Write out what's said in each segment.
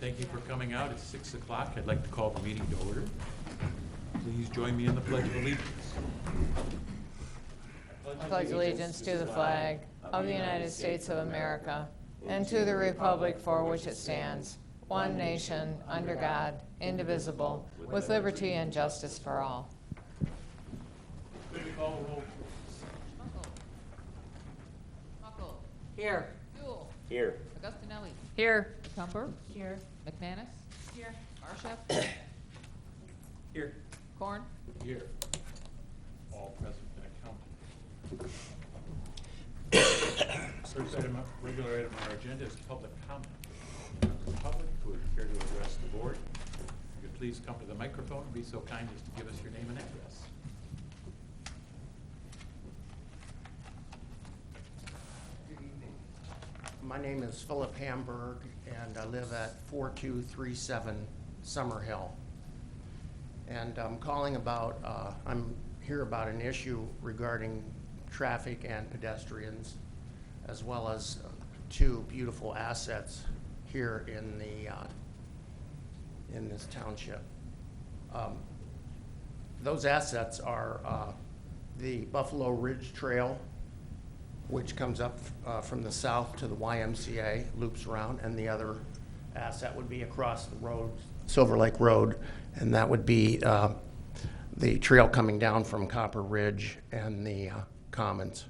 Thank you for coming out. It's 6 o'clock. I'd like to call the meeting to order. Please join me in the Pledge of Allegiance. I pledge allegiance to the flag of the United States of America and to the republic for which it stands, one nation, under God, indivisible, with liberty and justice for all. Could we call the roll? Muckle. Here. Buell. Here. Augustinelli. Here. Cumber. Here. McManus. Here. Marshall. Here. Korn. Here. All present and counted. First item, regular item on our agenda is public comment. The public who would care to address the board, if you could please come to the microphone and be so kind as to give us your name and address. Good evening. My name is Philip Hamburg, and I live at 4237 Summerhill. And I'm calling about, I'm here about an issue regarding traffic and pedestrians, as well as two beautiful assets here in this township. Those assets are the Buffalo Ridge Trail, which comes up from the south to the YMCA, loops around, and the other asset would be across the road, Silver Lake Road, and that would be the trail coming down from Copper Ridge and the Commons.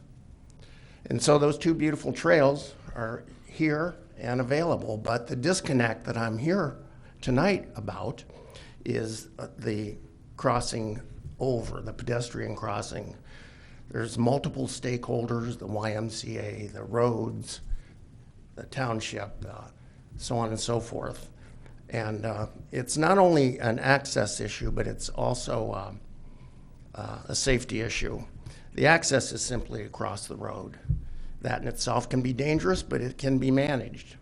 And so those two beautiful trails are here and available, but the disconnect that I'm here tonight about is the crossing over, the pedestrian crossing. There's multiple stakeholders, the YMCA, the roads, the township, so on and so forth. And it's not only an access issue, but it's also a safety issue. The access is simply across the road. That in itself can be dangerous, but it can be managed.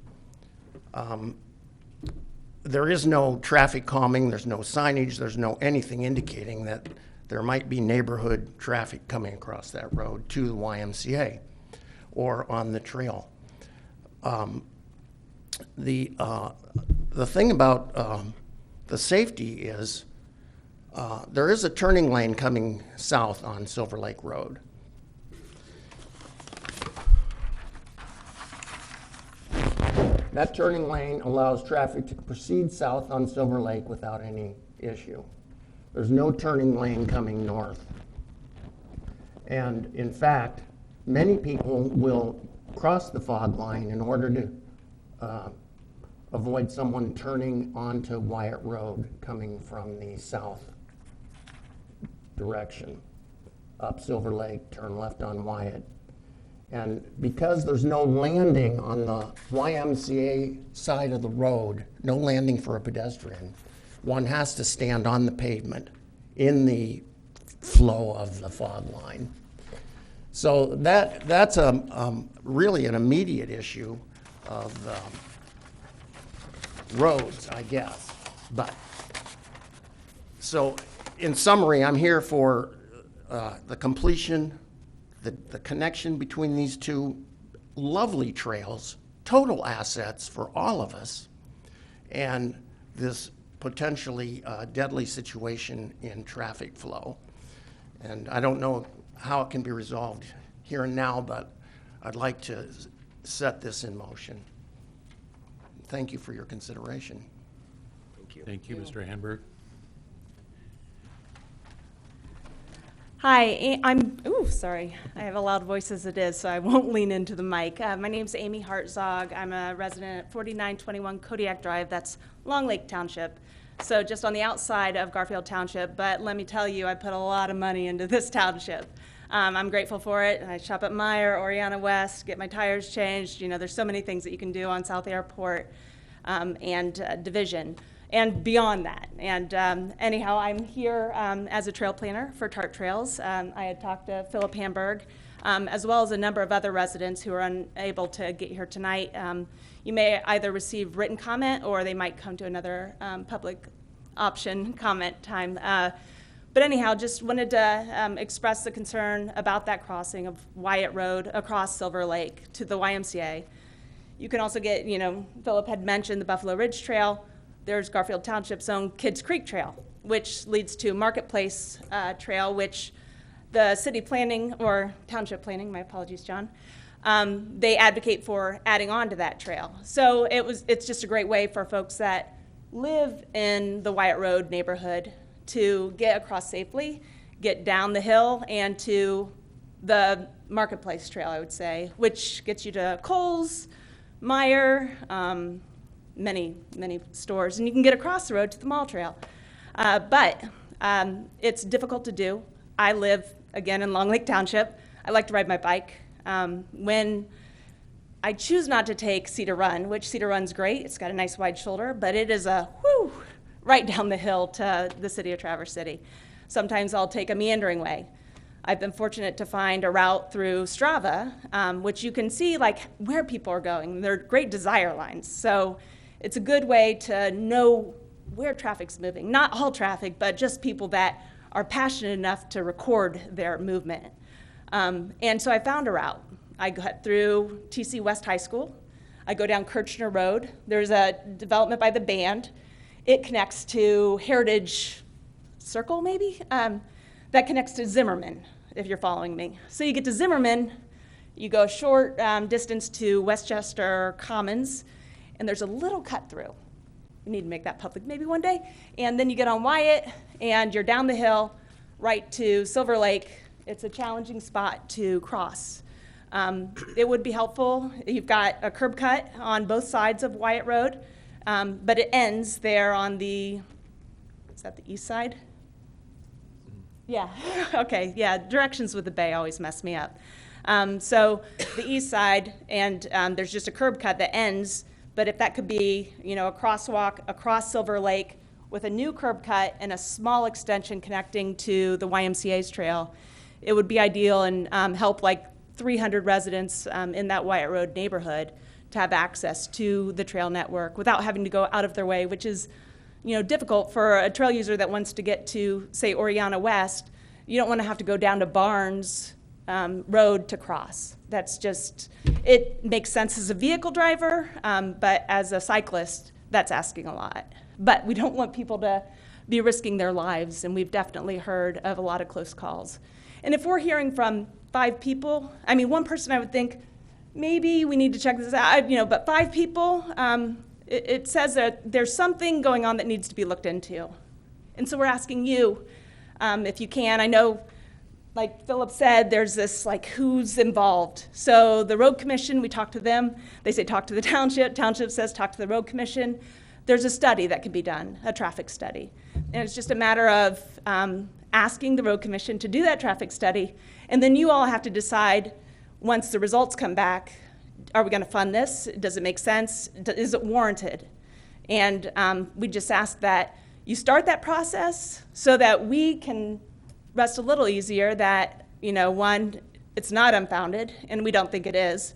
There is no traffic calming, there's no signage, there's no anything indicating that there might be neighborhood traffic coming across that road to the YMCA or on the trail. The thing about the safety is there is a turning lane coming south on Silver Lake Road. That turning lane allows traffic to proceed south on Silver Lake without any issue. There's no turning lane coming north. And in fact, many people will cross the fog line in order to avoid someone turning onto Wyatt Road coming from the south direction. Up Silver Lake, turn left on Wyatt. And because there's no landing on the YMCA side of the road, no landing for a pedestrian, one has to stand on the pavement in the flow of the fog line. So that's really an immediate issue of roads, I guess. But so in summary, I'm here for the completion, the connection between these two lovely trails, total assets for all of us, and this potentially deadly situation in traffic flow. And I don't know how it can be resolved here and now, but I'd like to set this in motion. Thank you for your consideration. Thank you. Thank you, Mr. Hamburg. Hi, sorry. I have a loud voice as it is, so I won't lean into the mic. My name's Amy Hartzog. I'm a resident at 4921 Kodiak Drive. That's Long Lake Township. So just on the outside of Garfield Township, but let me tell you, I put a lot of money into this township. I'm grateful for it. I shop at Meyer, Oriana West, get my tires changed. You know, there's so many things that you can do on South Airport and Division. And beyond that. And anyhow, I'm here as a trail planner for Tart Trails. I had talked to Philip Hamburg, as well as a number of other residents who are unable to get here tonight. You may either receive written comment or they might come to another public option comment time. But anyhow, just wanted to express the concern about that crossing of Wyatt Road across Silver Lake to the YMCA. You can also get, Philip had mentioned the Buffalo Ridge Trail. There's Garfield Township's own Kids Creek Trail, which leads to Marketplace Trail, which the city planning, or township planning, my apologies, John, they advocate for adding on to that trail. So it's just a great way for folks that live in the Wyatt Road neighborhood to get across safely, get down the hill, and to the Marketplace Trail, I would say, which gets you to Kohl's, Meijer, many stores, and you can get across the road to the Mall Trail. But it's difficult to do. I live, again, in Long Lake Township. I like to ride my bike. When I choose not to take Cedar Run, which Cedar Run's great, it's got a nice wide shoulder, but it is right down the hill to the city of Traverse City. Sometimes I'll take a meandering way. I've been fortunate to find a route through Strava, which you can see like where people are going. They're great desire lines. So it's a good way to know where traffic's moving. Not all traffic, but just people that are passionate enough to record their movement. And so I found a route. I got through TC West High School. I go down Kirchner Road. There's a development by the band. It connects to Heritage Circle, maybe? That connects to Zimmerman, if you're following me. So you get to Zimmerman, you go a short distance to Westchester Commons, and there's a little cut through. We need to make that public maybe one day. And then you get on Wyatt, and you're down the hill right to Silver Lake. It's a challenging spot to cross. It would be helpful. You've got a curb cut on both sides of Wyatt Road, but it ends there on the, is that the east side? Yeah, okay, yeah, directions with the bay always mess me up. So the east side, and there's just a curb cut that ends, but if that could be, a crosswalk across Silver Lake with a new curb cut and a small extension connecting to the YMCA's trail, it would be ideal and help like 300 residents in that Wyatt Road neighborhood to have access to the trail network without having to go out of their way, which is difficult for a trail user that wants to get to, say, Oriana West. You don't want to have to go down to Barnes Road to cross. That's just, it makes sense as a vehicle driver, but as a cyclist, that's asking a lot. But we don't want people to be risking their lives, and we've definitely heard of a lot of close calls. And if we're hearing from 5 people, one person I would think, maybe we need to check this out, but 5 people, it says that there's something going on that needs to be looked into. And so we're asking you, if you can. I know, like Philip said, there's this, who's involved. So the road commission, we talk to them. They say talk to the township. Township says talk to the road commission. There's a study that can be done, a traffic study. And it's just a matter of asking the road commission to do that traffic study. And then you all have to decide, once the results come back, are we going to fund this? Does it make sense? Is it warranted? And we just ask that you start that process so that we can rest a little easier that, one, it's not unfounded, and we don't think it is.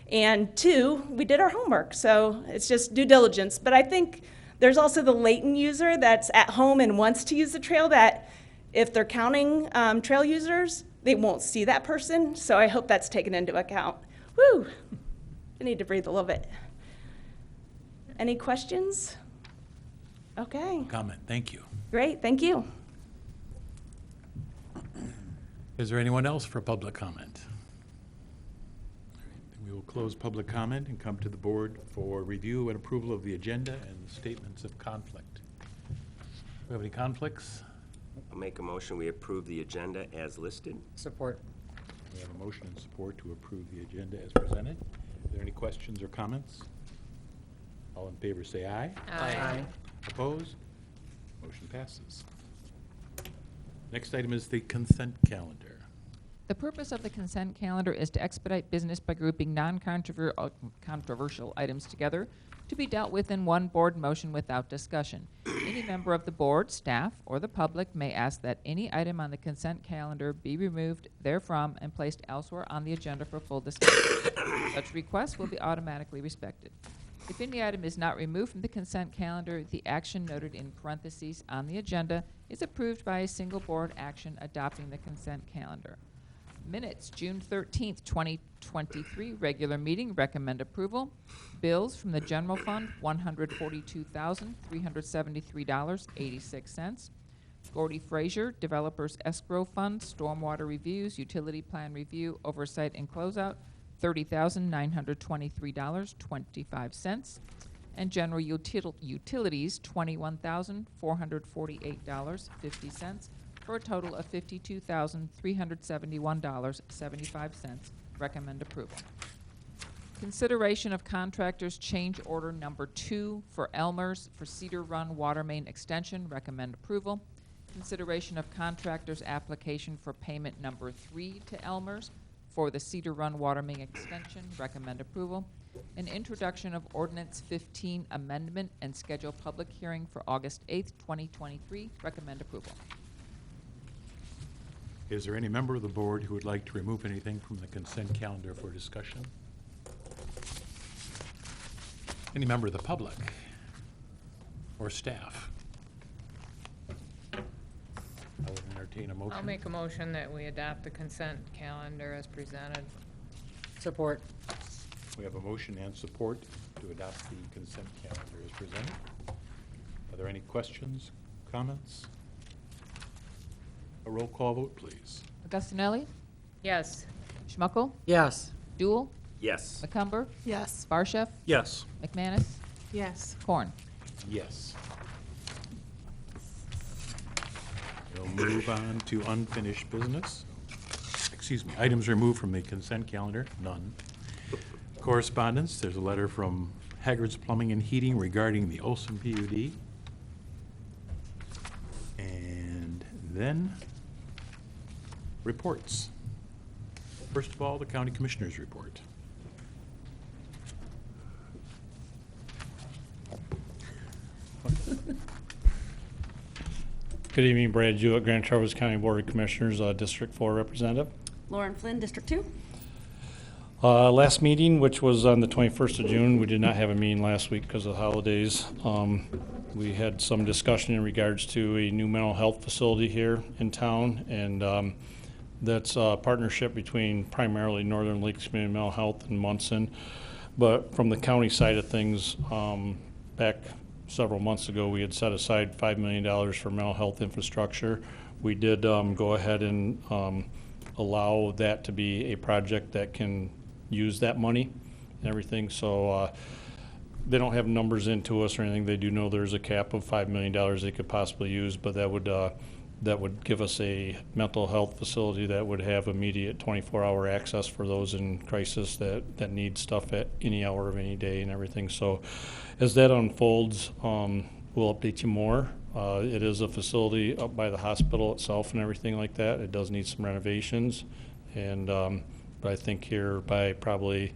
And 2, we did our homework, so it's just due diligence. But I think there's also the latent user that's at home and wants to use the trail that if they're counting trail users, they won't see that person. So I hope that's taken into account. Woo! I need to breathe a little bit. Any questions? Okay. Comment, thank you. Great, thank you. Is there anyone else for public comment? All right, then we will close public comment and come to the board for review and approval of the agenda and statements of conflict. Do we have any conflicts? I'll make a motion, we approve the agenda as listed. Support. We have a motion and support to approve the agenda as presented. Are there any questions or comments? All in favor say aye. Aye. Opposed? Motion passes. Next item is the consent calendar. The purpose of the consent calendar is to expedite business by grouping non-controversial items together to be dealt with in one board motion without discussion. Any member of the board, staff, or the public may ask that any item on the consent calendar be removed therefrom and placed elsewhere on the agenda for full discussion. Such requests will be automatically respected. If any item is not removed from the consent calendar, the action noted in parentheses on the agenda is approved by a single board action adopting the consent calendar. Minutes, June 13th, 2023, regular meeting, recommend approval. Bills from the general fund, $142,373.86. Gordy Frazier, Developers Escrow Fund, Stormwater Reviews, Utility Plan Review, Oversight and Closeout, $30,923.25. And General Utilities, $21,448.50, for a total of $52,371.75. Recommend approval. Consideration of contractors change order number 2 for Elmer's for Cedar Run Water Main Extension. Recommend approval. Consideration of contractors application for payment number 3 to Elmer's for the Cedar Run Water Main Extension. Recommend approval. An introduction of Ordinance 15 Amendment and schedule public hearing for August 8th, 2023. Recommend approval. Is there any member of the board who would like to remove anything from the consent calendar for discussion? Any member of the public or staff? I would entertain a motion. I'll make a motion that we adopt the consent calendar as presented. Support. We have a motion and support to adopt the consent calendar as presented. Are there any questions, comments? A roll call vote, please. Augustinelli? Yes. Schmuckel? Yes. Dool? Yes. McCumber? Yes. Barshef? Yes. McManus? Yes. Corn. Yes. We'll move on to unfinished business. Excuse me, items removed from the consent calendar, none. Correspondence, there's a letter from Haggard's Plumbing and Heating regarding the Olson PUD. And then, reports. First of all, the County Commissioners report. Good evening, Brad Jewett, Grand Traverse County Board of Commissioners, District 4 Representative. Lauren Flynn, District 2. Last meeting, which was on the 21st of June, we did not have a meeting last week because of the holidays. We had some discussion in regards to a new mental health facility here in town, and that's a partnership between primarily Northern Lakes Community Mental Health and Munson. But from the county side of things, back several months ago, we had set aside $5 million for mental health infrastructure. We did go ahead and allow that to be a project that can use that money and everything. So they don't have numbers into us or anything. They do know there's a cap of $5 million they could possibly use, but that would give us a mental health facility that would have immediate 24-hour access for those in crisis that need stuff at any hour of any day and everything. So as that unfolds, we'll update you more. It is a facility up by the hospital itself and everything like that. It does need some renovations, and but I think here by probably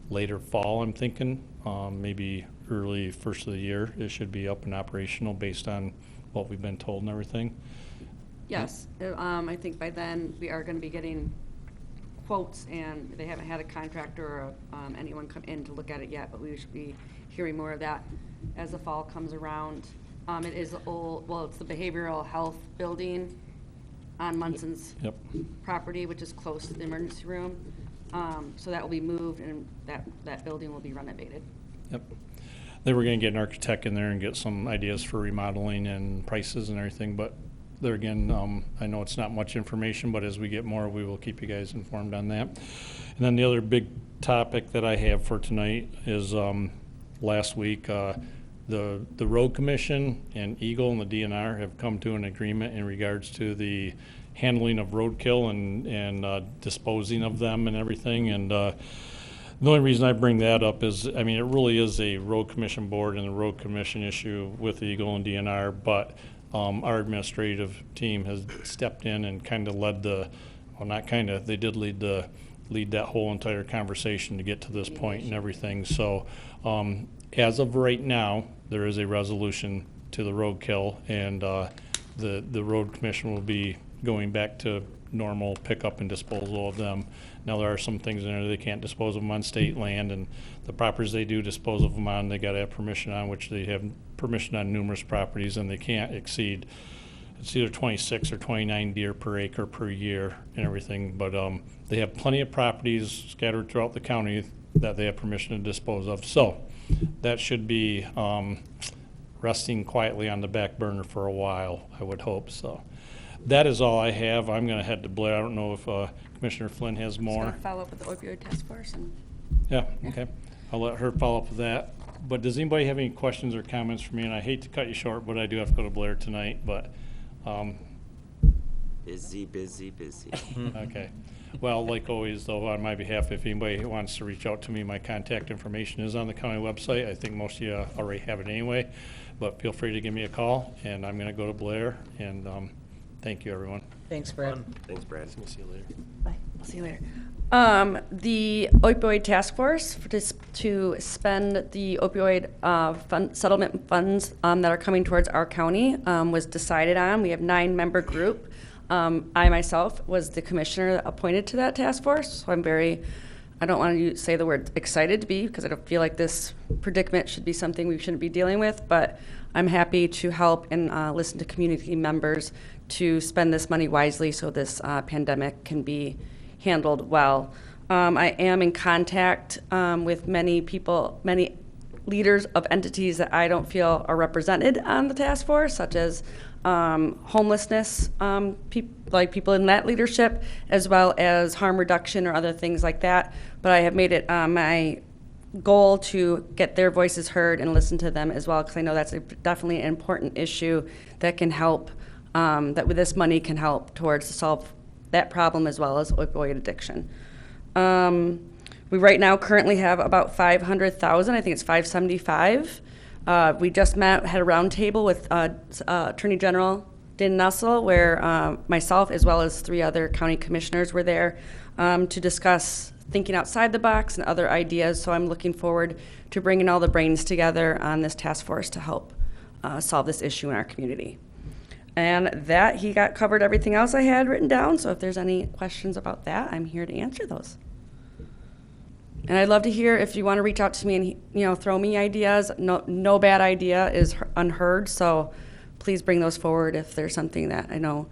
later fall, I'm thinking, maybe early first of the year, it should be up and operational based on what we've been told and everything. Yes, I think by then we are going to be getting quotes, and they haven't had a contractor or anyone come in to look at it yet, but we should be hearing more of that as the fall comes around. It is it's the behavioral health building on Munson's property, which is close to the emergency room. So that will be moved, and that building will be renovated. Yep. They were going to get an architect in there and get some ideas for remodeling and prices and everything, but there again, I know it's not much information, but as we get more, we will keep you guys informed on that. And then the other big topic that I have for tonight is last week, the Road Commission and Eagle and the DNR have come to an agreement in regards to the handling of roadkill and disposing of them and everything. And the only reason I bring that up is, I mean, it really is a Road Commission board and a Road Commission issue with Eagle and DNR, but our administrative team has stepped in and kind of led they did lead that whole entire conversation to get to this point and everything. So as of right now, there is a resolution to the roadkill, and the Road Commission will be going back to normal pickup and disposal of them. Now, there are some things in there they can't dispose of them on state land, and the properties they do dispose of them on, they got to have permission on, which they have permission on numerous properties, and they can't exceed, it's either 26 or 29 deer per acre per year and everything, but they have plenty of properties scattered throughout the county that they have permission to dispose of. So that should be resting quietly on the back burner for a while, I would hope. So that is all I have. I'm going to head to Blair. I don't know if Commissioner Flynn has Just more. gonna follow up with the opioid task force and. Yeah, okay. I'll let her follow up with that. But does anybody have any questions or comments for me? And I hate to cut you short, but I do have to go to Blair tonight, but, Busy, busy, busy. okay. Well, like always, though, on my behalf, if anybody wants to reach out to me, my contact information is on the county website. I think most of you already have it anyway, but feel free to give me a call, and I'm gonna go to Blair, and, thank you, everyone. Thanks, Brad. Thanks, Brad. See you later. Bye. I'll see you later. The opioid task force to spend the opioid settlement funds that are coming towards our county was decided on. We have 9-member group. I myself was the commissioner appointed to that task force, so I don't want to say the word excited to be, because I don't feel like this predicament should be something we shouldn't be dealing with, but I'm happy to help and listen to community members to spend this money wisely so this pandemic can be handled well. I am in contact with many people, many leaders of entities that I don't feel are represented on the task force, such as homelessness, like people in that leadership, as well as harm reduction or other things like that. But I have made it my goal to get their voices heard and listen to them as well, because I know that's definitely an important issue that can help, that with this money can help towards to solve that problem as well as opioid addiction. We right now currently have about 500,000. I think it's 575. We just had a roundtable with Attorney General Dan Nussel, where myself as well as 3 other county commissioners were there to discuss thinking outside the box and other ideas. So I'm looking forward to bringing all the brains together on this task force to help solve this issue in our community. And that, he got covered everything else I had written down, so if there's any questions about that, I'm here to answer those. And I'd love to hear if you want to reach out to me and, throw me ideas. No bad idea is unheard, so please bring those forward if there's something that I know,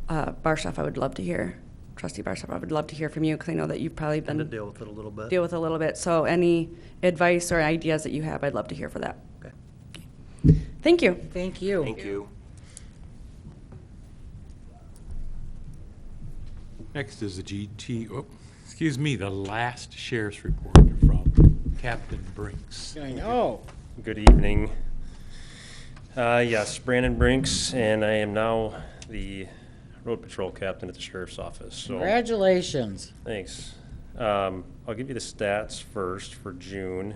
Barshoff, I would love to hear. Trustee Barshoff, I would love to hear from you, because I know that you've probably been. To deal with it a little bit. Deal with it a little bit, so any advice or ideas that you have, I'd love to hear for that. Okay. Thank you. Thank you. Thank you. Next is the last sheriff's report from Captain Brinks. I know. Good evening. Yes, Brandon Brinks, and I am now the road patrol captain at the sheriff's office. So Congratulations. thanks. I'll give you the stats first for June.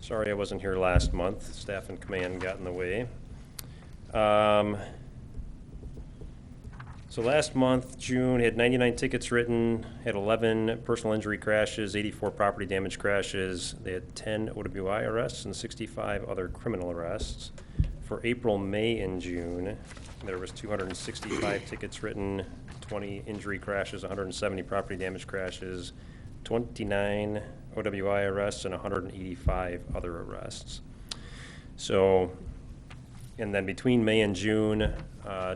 Sorry I wasn't here last month. Staff and command got in the way. So last month, June, had 99 tickets written, had 11 personal injury crashes, 84 property damage crashes. They had 10 OWI arrests and 65 other criminal arrests. For April, May, and June, there was 265 tickets written, 20 injury crashes, 170 property damage crashes, 29 OWI arrests, and 185 other arrests. So, and then between May and June,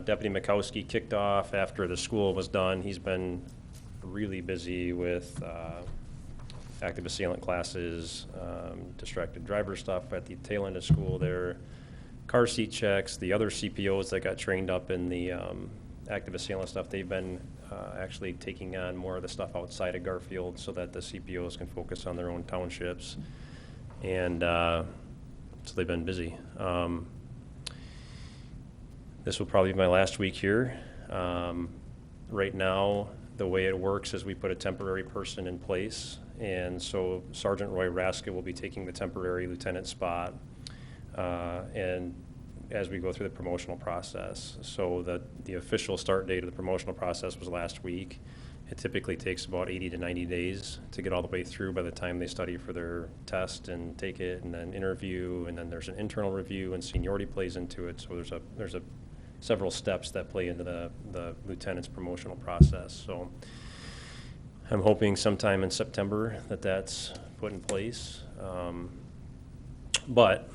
Deputy Mikowski kicked off after the school was done. He's been really busy with active assailant classes, distracted driver stuff at the tail end of school there, car seat checks, the other CPOs that got trained up in the active assailant stuff. They've been actually taking on more of the stuff outside of Garfield so that the CPOs can focus on their own townships. And so they've been busy. This will probably be my last week here. Right now, the way it works is we put a temporary person in place, and so Sergeant Roy Raska will be taking the temporary lieutenant spot, and as we go through the promotional process. So the official start date of the promotional process was last week. It typically takes about 80 to 90 days to get all the way through by the time they study for their test and take it, and then interview, and then there's an internal review, and seniority plays into it. So there's several steps that play into the lieutenant's promotional process. So I'm hoping sometime in September that's put in place. But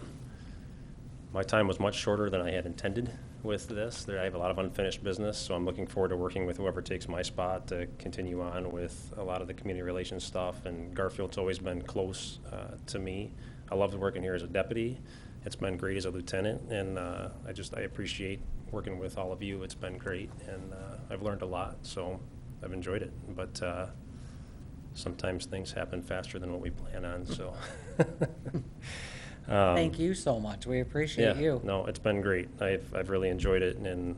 My time was much shorter than I had intended with this. I have a lot of unfinished business, so I'm looking forward to working with whoever takes my spot to continue on with a lot of the community relations stuff. And Garfield's always been close to me. I loved working here as a deputy. It's been great as a lieutenant, and I appreciate working with all of you. It's been great, and I've learned a lot, so I've enjoyed it. But sometimes things happen faster than what we plan on, so. Thank you so much. We appreciate you. No, it's been great. I've really enjoyed it, and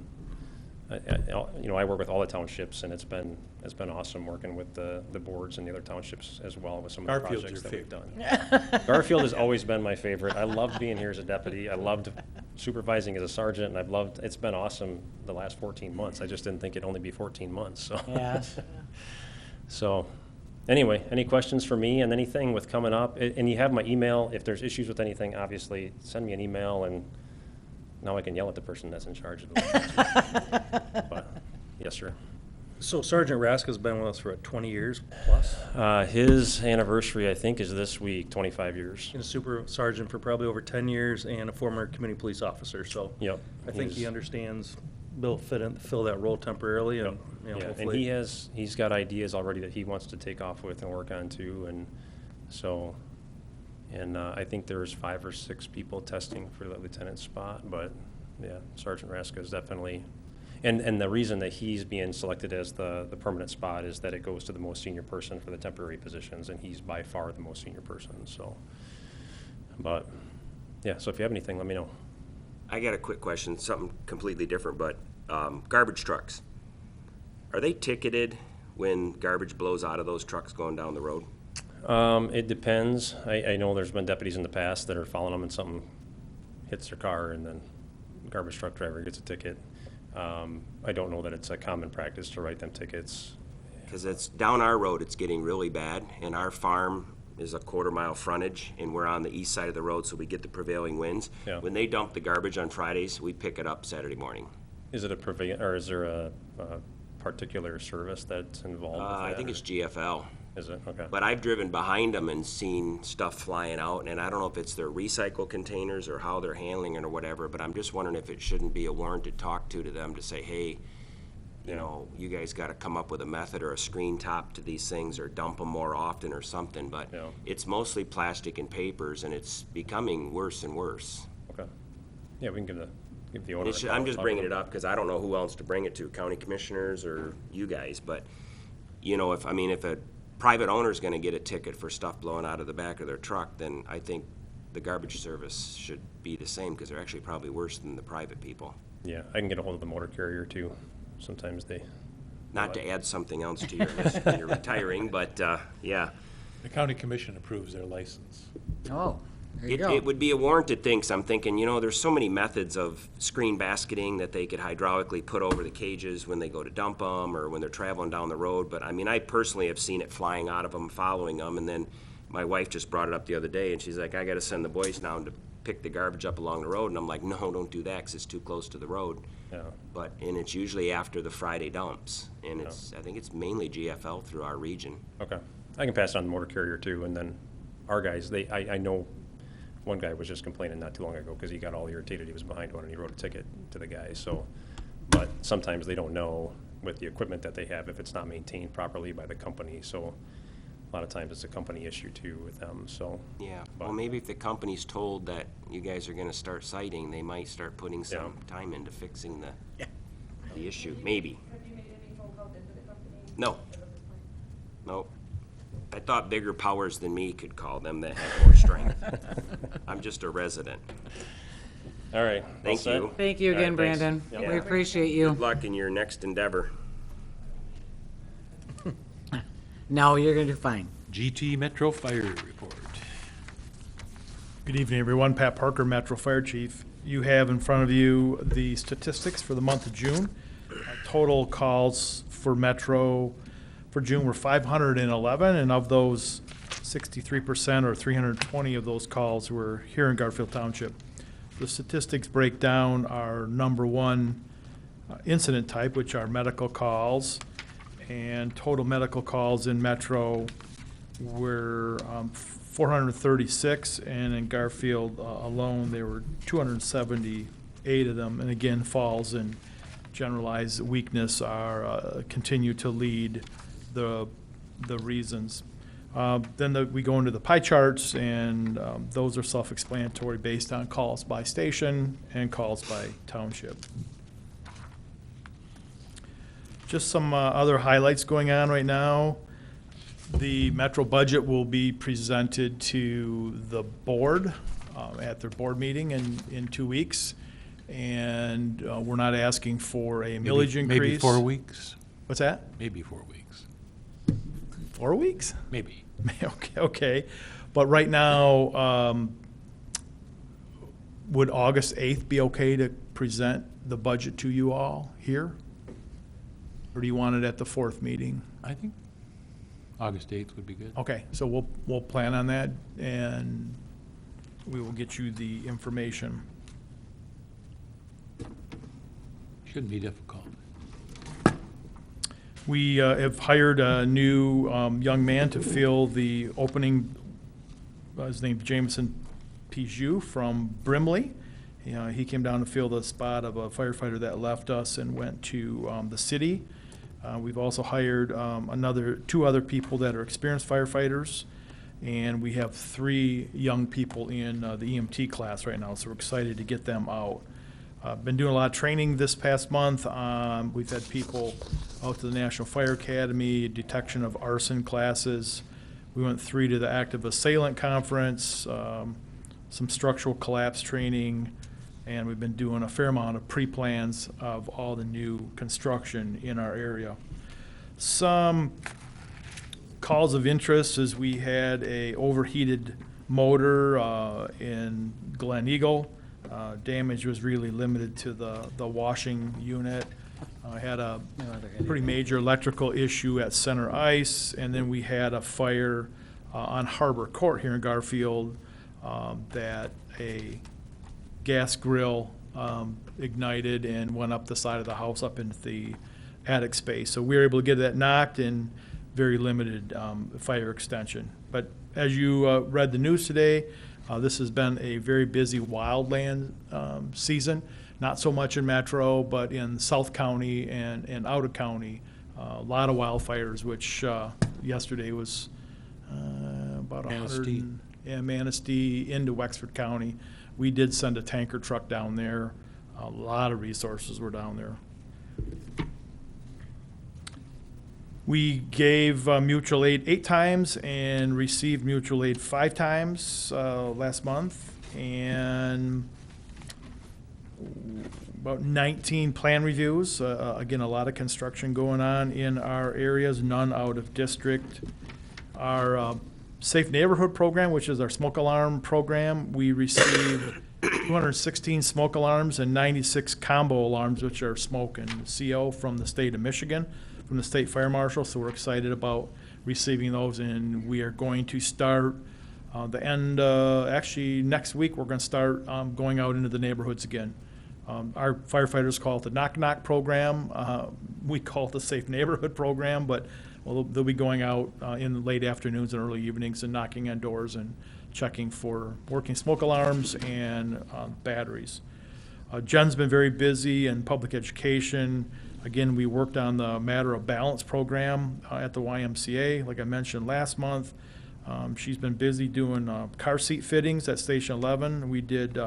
I work with all the townships, and it's been awesome working with the boards and the other townships as well with some of the Garfield's projects your that we've done. Garfield has always been my favorite. I loved being here as a deputy. I loved supervising as a sergeant, and it's been awesome the last 14 months. I just didn't think it'd only be 14 months, so. Yes. So, anyway, any questions for me and anything with coming up? And you have my email. If there's issues with anything, obviously, send me an email, and now I can yell at the person that's in charge of the But, yes, sir. So Sergeant Raska's been with us for 20 years plus. His anniversary, I think, is this week, 25 years. He's a super sergeant for probably over 10 years and a former community police officer. So Yep. I think he understands Bill fill that role temporarily, and Yeah, and hopefully. he's got ideas already that he wants to take off with and work on too, and so, and I think there's 5 or 6 people testing for the lieutenant spot, but yeah, Sergeant Raska is definitely, and the reason that he's being selected as the permanent spot is that it goes to the most senior person for the temporary positions, and he's by far the most senior person, so, but, yeah, so if you have anything, let me know. I got a quick question, something completely different, but garbage trucks. Are they ticketed when garbage blows out of those trucks going down the road? It depends. I know there's been deputies in the past that are following them and something hits their car and then the garbage truck driver gets a ticket. I don't know that it's a common practice to write them tickets. Because it's down our road, it's getting really bad, and our farm is a quarter-mile frontage, and we're on the east side of the road, so we get the prevailing winds. Yeah. When they dump the garbage on Fridays, we pick it up Saturday morning. Is it or is there a particular service that's involved with that? I think it's GFL. Is it? Okay. But I've driven behind them and seen stuff flying out, and I don't know if it's their recycle containers or how they're handling it or whatever, but I'm just wondering if it shouldn't be a warranted talk to them to say, hey, you know, you guys got to come up with a method or a screen top to these things or dump them more often or something, but Yeah. it's mostly plastic and papers, and it's becoming worse and worse. Okay. Yeah, we can give the owner. And I'm just bringing it up because I don't know who else to bring it to, county commissioners or you guys, but, you know, if a private owner's going to get a ticket for stuff blowing out of the back of their truck, then I think the garbage service should be the same because they're actually probably worse than the private people. Yeah, I can get a hold of the motor carrier too. Sometimes they. Not to add something else to your list when you're retiring, but, yeah. The county commission approves their license. Oh, there you go. It would be a warranted thing, so I'm thinking, you know, there's so many methods of screen basketing that they could hydraulically put over the cages when they go to dump them or when they're traveling down the road, but I mean, I personally have seen it flying out of them, following them, and then my wife just brought it up the other day, and she's like, I gotta send the boys down to pick the garbage up along the road, and I'm like, no, don't do that, because it's too close to the road. Yeah. And it's usually after the Friday dumps, and I think it's mainly GFL through our region. Okay. I can pass it on the motor carrier too, and then our guys, I know one guy was just complaining not too long ago because he got all irritated. He was behind one and he wrote a ticket to the guy. So, but sometimes they don't know with the equipment that they have if it's not maintained properly by the company. So a lot of times it's a company issue too with them, so. Yeah, well, maybe if the company's told that you guys are gonna start citing, they might start putting some time into fixing the issue, maybe. Have you made any phone calls into the company? No. Nope. I thought bigger powers than me could call them that had more strength. I'm just a resident. All right. Thank you. Thank you All right, again, thanks. Brandon. Yep. We appreciate you. Good luck in your next endeavor. No, you're gonna do fine. GT Metro Fire Report. Good evening, everyone. Pat Parker, Metro Fire Chief. You have in front of you the statistics for the month of June. Total calls for Metro for June were 511, and of those, 63% or 320 of those calls were here in Garfield Township. The statistics break down our number one incident type, which are medical calls, and total medical calls in Metro were 436, and in Garfield alone, there were 278 of them, and again, falls and generalized weakness are continue to lead the reasons. Then we go into the pie charts, and those are self-explanatory based on calls by station and calls by township. Just some other highlights going on right now. The Metro budget will be presented to the board at their board meeting in 2 weeks. And we're not asking for a millage increase. Maybe 4 weeks? What's that? Maybe 4 weeks. 4 weeks? Maybe. Okay. But right now, would August 8th be okay to present the budget to you all here? Or do you want it at the 4th meeting? I think August 8th would be good. Okay, so we'll plan on that, and we will get you the information. Shouldn't be difficult. We have hired a new young man to fill the opening. His name's Jameson Pijou from Brimley. He came down to fill the spot of a firefighter that left us and went to the city. We've also hired 2 other people that are experienced firefighters, and we have 3 young people in the EMT class right now, so we're excited to get them out. Been doing a lot of training this past month. We've had people out to the National Fire Academy, detection of arson classes. We went 3 to the Active Assailant Conference, some structural collapse training, and we've been doing a fair amount of pre-plans of all the new construction in our area. Some calls of interest is we had a overheated motor in Glen Eagle. Damage was really limited to the washing unit. I had a pretty major electrical issue at Center Ice, and then we had a fire on Harbor Court here in Garfield that a gas grill ignited and went up the side of the house up into the attic space. So we were able to get that knocked and very limited fire extension. But as you read the news today, this has been a very busy wildland season. Not so much in Metro, but in South County and out of county. A lot of wildfires, which yesterday was about 100. Yeah, Manistee into Wexford County. We did send a tanker truck down there. A lot of resources were down there. We gave mutual aid 8 times and received mutual aid 5 times last month, and about 19 plan reviews. Again, a lot of construction going on in our areas, none out of district. Our Safe Neighborhood Program, which is our smoke alarm program, we received 216 smoke alarms and 96 combo alarms, which are smoke and CO, from the state of Michigan, from the state fire marshal. So we're excited about receiving those, and we are going to start actually next week, we're going to start going out into the neighborhoods again. Our firefighters call it the Knock Knock program. We call it the Safe Neighborhood program, but they'll be going out in the late afternoons and early evenings and knocking on doors and checking for working smoke alarms and batteries. Jen's been very busy in public education. Again, we worked on the Matter of Balance program at the YMCA, like I mentioned last month. She's been busy doing car seat fittings at Station 11. We did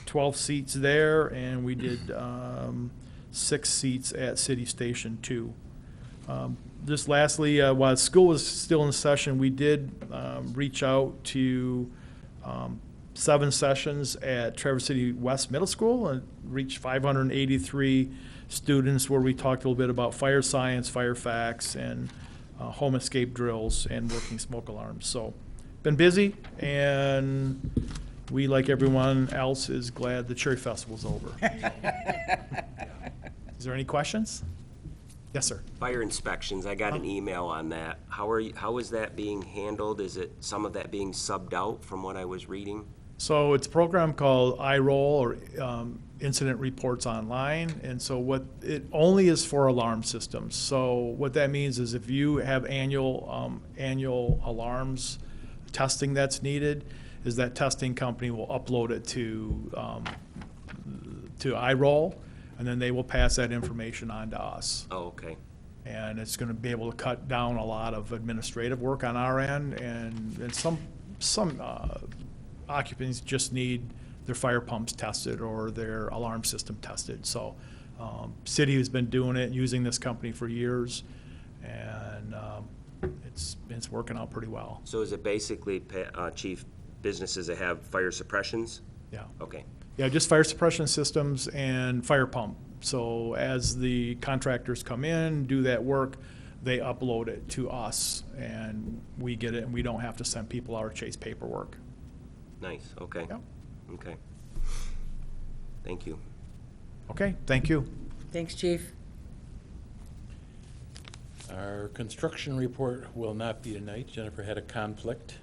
12 seats there, and we did 6 seats at City Station 2. Just lastly, while school was still in session, we did reach out to 7 sessions at Traverse City West Middle School and reached 583 students, where we talked a little bit about fire science, fire facts, and home escape drills and working smoke alarms. So, been busy, and we, like everyone else, is glad the Cherry Festival's over. Is there any questions? Yes, sir. Fire inspections, I got an email on that. How is that being handled? Is it some of that being subbed out from what I was reading? So it's a program called iRoll, or Incident Reports Online, and so what it only is for alarm systems. So what that means is if you have annual alarms testing that's needed, is that testing company will upload it to iRoll, and then they will pass that information on to us. Oh, okay. And it's going to be able to cut down a lot of administrative work on our end, and some occupants just need their fire pumps tested or their alarm system tested. So city has been doing it, using this company for years, and it's working out pretty well. So is it basically, Chief, businesses that have fire suppressions? Yeah. Okay. Yeah, just fire suppression systems and fire pump. So as the contractors come in, do that work, they upload it to us, and we get it, and we don't have to send people out or chase paperwork. Nice, okay. Yep. Okay. Thank you. Okay, thank you. Thanks, Chief. Our construction report will not be tonight. Jennifer had a conflict.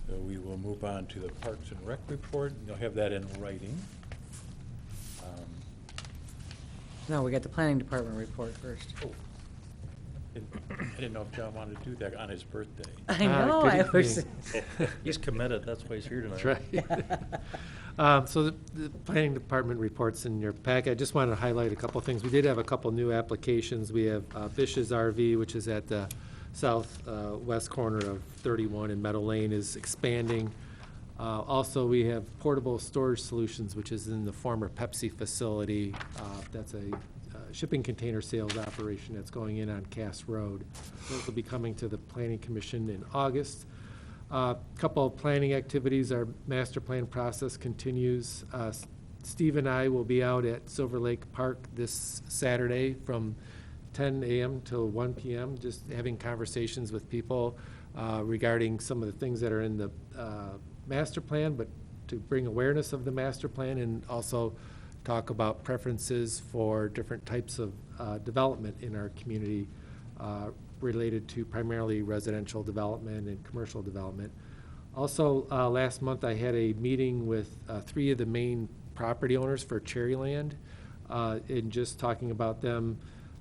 So we will move on to the Parks and Rec report. You'll have that in writing. No, we got the planning department report first. I didn't know if John wanted to do that on his birthday. I know, I was. He's committed, that's why he's here tonight. That's right. So the planning department reports in your packet. I just wanted to highlight a couple of things. We did have a couple new applications. We have Bish's RV, which is at the southwest corner of 31 in Meadow Lane, is expanding. Also, we have Portable Storage Solutions, which is in the former Pepsi facility. That's a shipping container sales operation that's going in on Cass Road. Those will be coming to the Planning Commission in August. Couple of planning activities. Our master plan process continues. Steve and I will be out at Silver Lake Park this Saturday from 10 a.m. till 1 p.m., just having conversations with people regarding some of the things that are in the master plan, but to bring awareness of the master plan, and also talk about preferences for different types of development in our community related to primarily residential development and commercial development. Also, last month I had a meeting with 3 of the main property owners for Cherryland, and just talking about them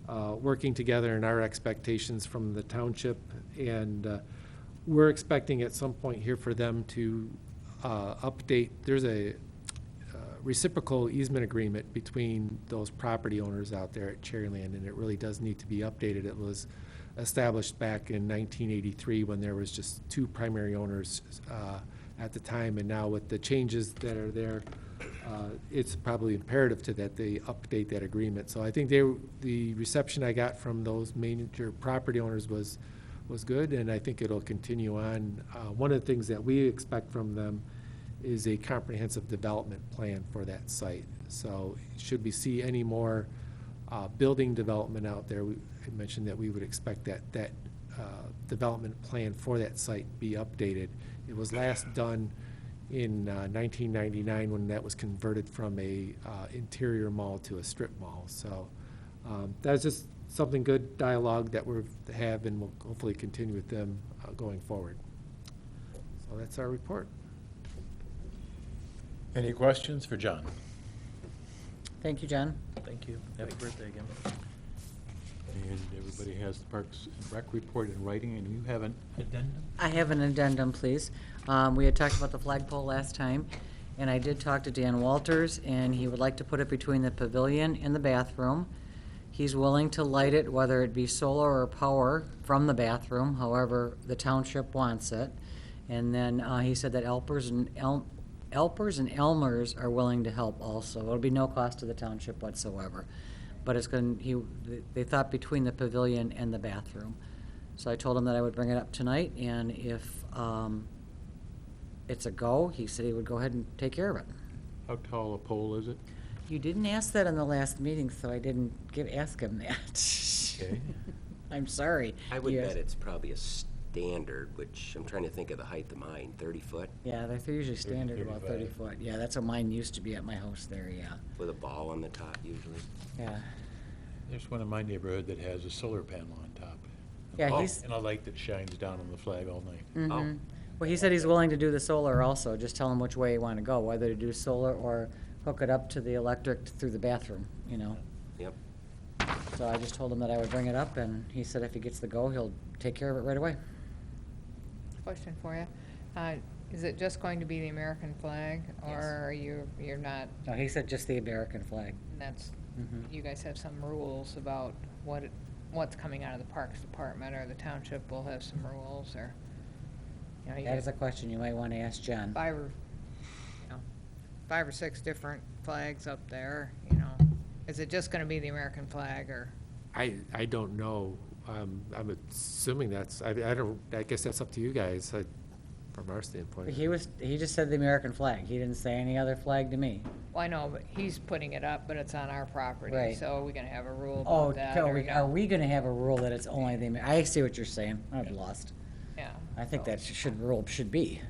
working together and our expectations from the township. And we're expecting at some point here for them to update. There's a reciprocal easement agreement between those property owners out there at Cherryland, and it really does need to be updated. It was established back in 1983 when there was just 2 primary owners at the time, and now with the changes that are there, it's probably imperative to that they update that agreement. So I think the reception I got from those major property owners was good, and I think it'll continue on. One of the things that we expect from them is a comprehensive development plan for that site. So should we see any more building development out there, I mentioned that we would expect that development plan for that site be updated. It was last done in 1999 when that was converted from a interior mall to a strip mall. So that's just something good dialogue that we have, and we'll hopefully continue with them going forward. So that's our report. Any questions for John? Thank you, John. Thank you. Happy birthday again. And everybody has the Parks and Rec report in writing, and you have an addendum? I have an addendum, please. We had talked about the flagpole last time, and I did talk to Dan Walters, and he would like to put it between the pavilion and the bathroom. He's willing to light it, whether it be solar or power, from the bathroom, however the township wants it. And then he said that Elpers and Elmers are willing to help also. It'll be no cost to the township whatsoever. But it's they thought between the pavilion and the bathroom. So I told him that I would bring it up tonight, and if it's a go, he said he would go ahead and take care of it. How tall a pole is it? You didn't ask that in the last meeting, so I didn't ask him that. Okay. I'm sorry. I would Yes. bet it's probably a standard, which I'm trying to think of the height of mine, 30 foot, Yeah, they're usually standard 30, about 30 foot. Yeah, that's what mine used to be at my house there, yeah. with a ball on the top usually. Yeah. There's one in my neighborhood that has a solar panel on top. Yeah, Oh. he's, And a light that shines down on the flag all night. mhm. Oh, Well, he said he's willing to do the solar also, just tell him which way you want to go, whether to do solar or hook it up to the electric through the bathroom, you know? Yep. So I just told him that I would bring it up, and he said if he gets the go, he'll take care of it right away. Question for you. Is it just going to be the American flag, or Yes. are you're not, No, he said just the American flag. that's, Mhm. you guys have some rules about what's coming out of the Parks Department, or the Township will have some rules, or, you know, you That is got a question you might want to ask John. 5 or 6 different flags up there, you know. Is it just gonna be the American flag, or? I don't know. I'm assuming that's, I guess that's up to you guys, from our standpoint. He just said the American flag. He didn't say any other flag to me. Well, I know, but he's putting it up, but it's on our property, Right. so are we gonna have a rule Oh, about that, are or we, no? are we gonna have a rule that it's only I see what you're saying. I'm lost. Yeah. I think so- that should be.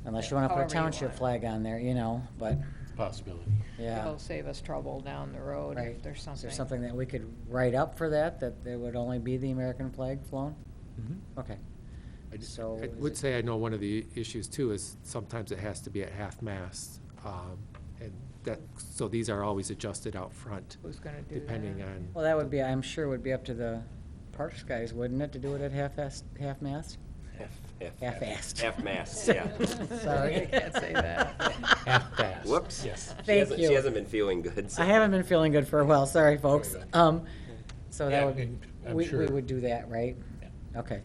Unless you wanna put a However you township want it. flag on there, you know, but, It's a possibility. yeah. It'll save us trouble down the road Right. if there's Is something. there something that we could write up for that there would only be the American flag flown? Okay. So I is would it- say I know one of the issues too is sometimes it has to be at half-mast. And so these are always adjusted out front, Who's gonna do depending that? on, Well, that would be, I'm sure would be up to the parks guys, wouldn't it, to do it at half-mast? Half-assed. Half-mast, yeah. Sorry. I can't say that. Half-fast. Whoops. Yes. Thank you. She hasn't been feeling good. so- I haven't been feeling good for a while, sorry, folks. So Yeah, that would, I'm we sure. would do that, right? Yeah. Okay.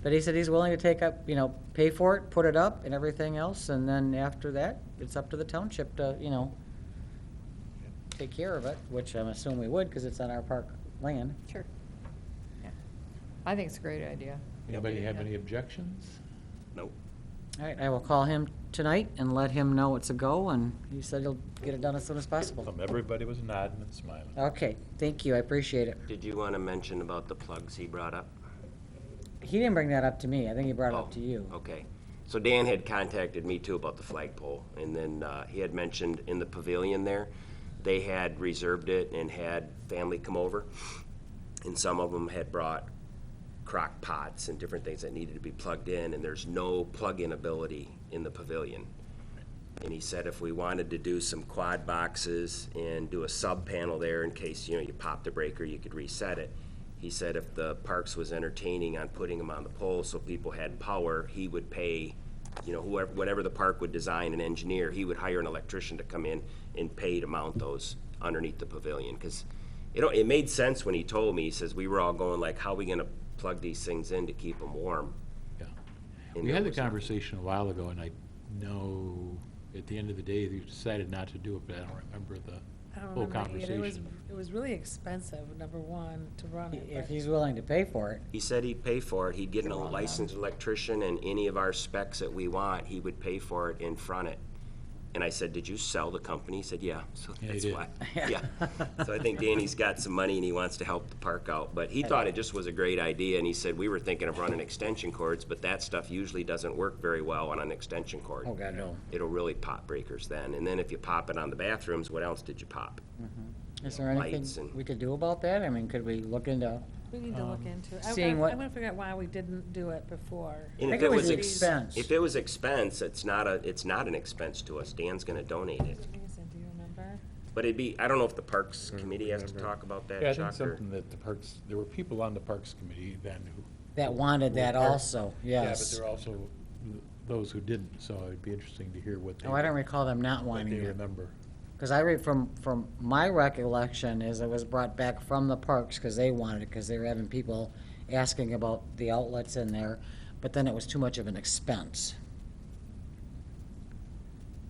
But he said he's willing to take up, pay for it, put it up and everything else, and then after that, it's up to the township to, take care of it, which I'm assuming we would, because it's on our park land. Sure. Yeah. I think it's a great idea. Anybody have any objections? Nope. All right, I will call him tonight and let him know it's a go, and he said he'll get it done as soon as possible. Everybody was nodding and smiling. Okay, thank you, I appreciate it. Did you want to mention about the plugs he brought up? He didn't bring that up to me, I think he brought it Oh, up to you. Okay. So Dan had contacted me too about the flagpole, and then he had mentioned in the pavilion there, they had reserved it and had family come over, and some of them had brought crock pots and different things that needed to be plugged in, and there's no plug-in ability in the pavilion. And he said if we wanted to do some quad boxes and do a sub panel there in case, you pop the breaker, you could reset it. He said if the parks was entertaining on putting them on the pole so people had power, he would pay, whatever the park would design and engineer, he would hire an electrician to come in and pay to mount those underneath the pavilion. Because it made sense when he told me, he says, we were all going like, how are we gonna plug these things in to keep them warm? Yeah. And We there had the was- conversation a while ago, and I know at the end of the day, you decided not to do it, but I don't remember the I don't whole remember either. conversation. It was really expensive, number one, to run it. If but- he's willing to pay for it. He said he'd pay for it, he'd get a licensed electrician, and any of our specs that we want, he would pay for it and front it. And I said, did you sell the company? He said, yeah, so Yeah, he that's did. why. Yeah. So I think Danny's got some money and he wants to help the park out, but he thought it just was a great idea, and he said, we were thinking of running extension cords, but that stuff usually doesn't work very well on an extension cord. Oh, God, no. It'll really pop breakers then, and then if you pop it on the bathrooms, what else did you pop? Is there anything Lights and- we could do about that? I mean, could we look into, We need to look into it. seeing what- I want to figure out why we didn't do it before. And I if think it was ex- expense. If it was expense, it's not an expense to us. Dan's gonna donate it. Do you remember? But it'd be, I don't know if the Parks Committee has to talk about that, Yeah, I think Chuck, or? something that the parks, there were people on the Parks Committee then who. that wanted that were part- also, Yeah, but yes. there are also those who didn't, so it'd be interesting to hear what they. Oh, I don't recall them not what wanting they it. remember. Because I read from my recollection is it was brought back from the parks because they wanted it, because they were having people asking about the outlets in there, but then it was too much of an expense.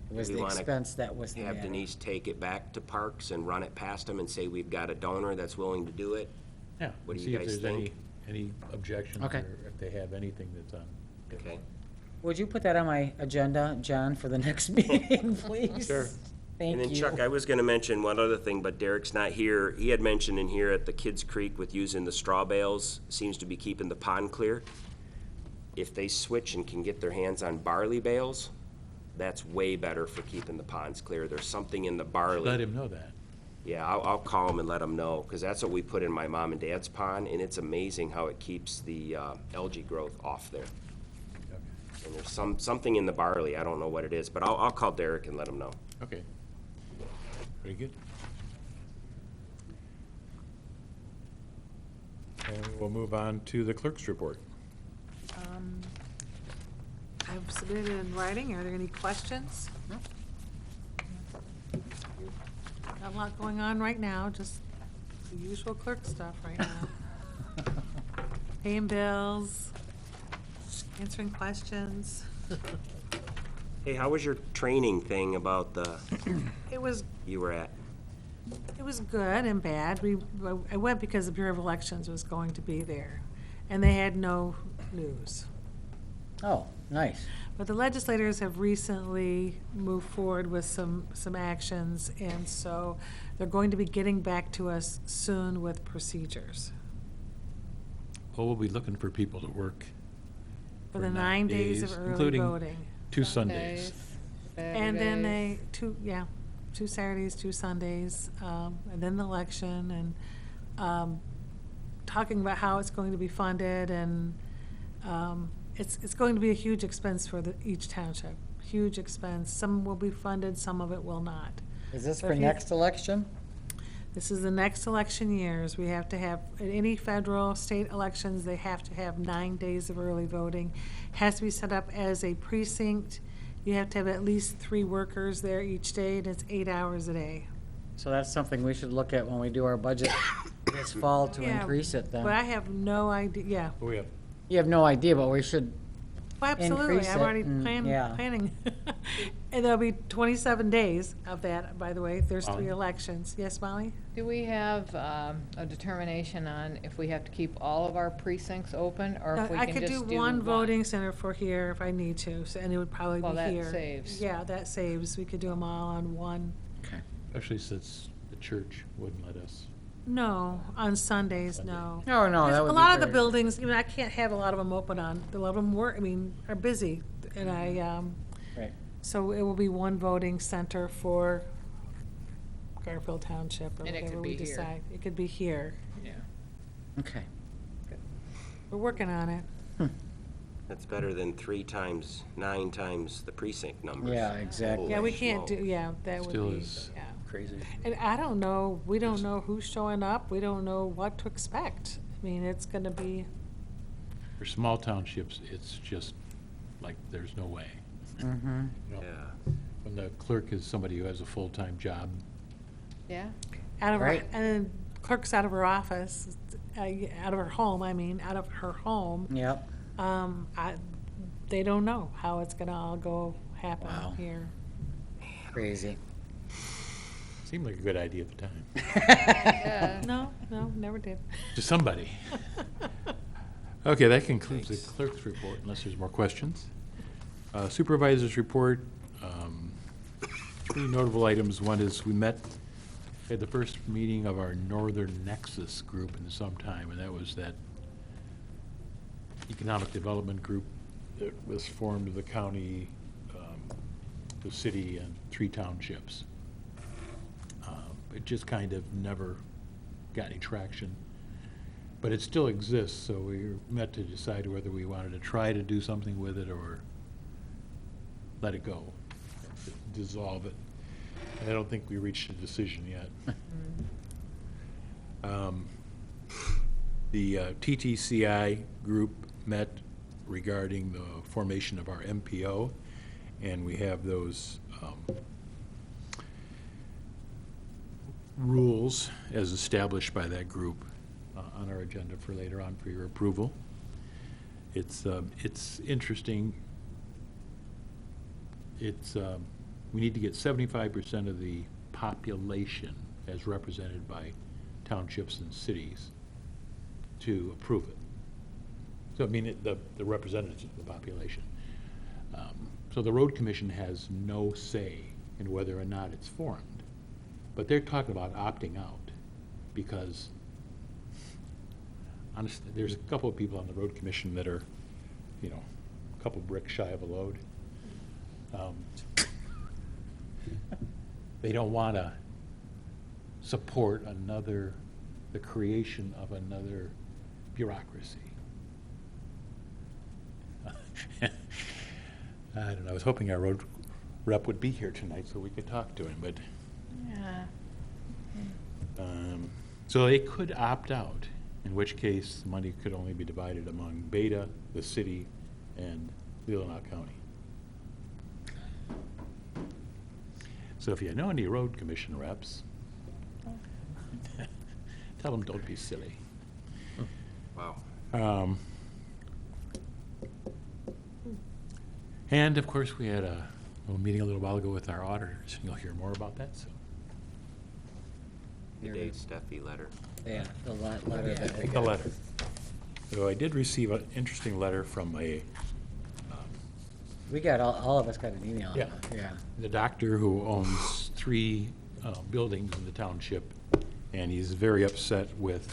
It was We the wanna expense that was the Have matter. Denise take it back to Parks and run it past them and say, we've got a donor that's willing to do it? Yeah. What do see you if guys there's think? Any objections, Okay. or if they have anything that's on. Okay. Would you put that on my agenda, John, for the next meeting, please? Sure. Thank And then you. Chuck, I was gonna mention one other thing, but Derek's not here. He had mentioned in here at the Kids Creek with using the straw bales, seems to be keeping the pond clear. If they switch and can get their hands on barley bales, that's way better for keeping the ponds clear. There's something in the barley. Let him know that. Yeah, I'll call him and let him know, because that's what we put in my mom and dad's pond, and it's amazing how it keeps the algae growth off there. And there's something in the barley, I don't know what it is, but I'll call Derek and let him know. Okay. Very good. And we'll move on to the clerk's report. I've submitted it in writing. Are there any questions? Got a lot going on right now, just the usual clerk stuff right now. Paying bills, answering questions. Hey, how was your training thing about the, It was you were at? good and bad. I went because the Bureau of Elections was going to be there, and they had no news. Oh, nice. But the legislators have recently moved forward with some actions, and so they're going to be getting back to us soon with procedures. Well, we'll be looking for people to work. For the 9 days of early including voting. 2 Sundays. And then two Saturdays, 2 Sundays, and then the election, and talking about how it's going to be funded, and it's going to be a huge expense for each township, huge expense. Some will be funded, some of it will not. Is this So for if you- next election? This is the next election years. We have to have, at any federal, state elections, they have to have 9 days of early voting. Has to be set up as a precinct. You have to have at least 3 workers there each day, and it's 8 hours a day. So that's something we should look at when we do our budget this fall to Yeah, increase it then. But I have no idea, yeah. Oh, yeah. You have no idea, but we should, Well, absolutely, Increase I'm it, already yeah. planning. And there'll be 27 days of that, by the way. There's 3 Molly? elections. Yes, Molly? Do we have a determination on if we have to keep all of our precincts open, or if we I can could just do one voting center for here if I need to, and it would probably Well, be that here. saves. Yeah, that saves. We could do them all on one. Especially since the church wouldn't let us. No, on Sundays, no. no, no, that Because would a be lot of the great. buildings, I can't have a lot of them open on, a lot of them are busy. And Right. so it will be one voting center for Garfield Township or And it could whatever we be here. decide. It could be here. Yeah. Okay. We're working on it. That's better than 9 times the precinct numbers. Yeah, exactly. Yeah, we Holy can't do, smoke. yeah, that would Still be, is yeah. Crazy. And I don't know, we don't know who's showing up. We don't know what to expect. I mean, it's gonna be, For small townships, it's just like, there's no way. Mm-hmm. You know, Yeah. when the clerk is somebody who has a full-time job, Yeah? out of her, Right. and then clerk's out of her office, out of her home, out of her home. Yep. They don't know how it's gonna all go happen Wow. here. Crazy. seemed like a good idea at the time. Yeah. No, never did. To somebody. Okay, that concludes the clerk's report, unless there's more questions. Supervisor's report, 3 notable items. One is we had the first meeting of our Northern Nexus group in some time, and that was that economic development group that was formed of the county, the city, and 3 townships. It just kind of never got any traction. But it still exists, so we met to decide whether we wanted to try to do something with it or let it go, dissolve it. And I don't think we reached a decision yet. The TTCI group met regarding the formation of our MPO, and we have those rules as established by that group on our agenda for later on for your approval. It's interesting. We need to get 75% of the population as represented by townships and cities to approve it. So, I mean, the representatives of the population. So the road commission has no say in whether or not it's formed. But they're talking about opting out because, honestly, there's a couple of people on the road commission that are, a couple bricks shy of a load. They don't want to support the creation of another bureaucracy. I don't know, I was hoping our road rep would be here tonight so we could talk to him, but, Yeah. so they could opt out, in which case the money could only be divided among Beta, the city, and Leelanau County. So if you know any road commission reps, tell them don't be silly. Wow. And of course, we had a little meeting a little while ago with our auditors, and you'll hear more about that soon. The Dave Steffi letter. Yeah, the letter that we The got. letter. So I did receive an interesting letter from We got, all of us got an email. Yeah. Yeah. the doctor who owns 3 buildings in the township, and he's very upset with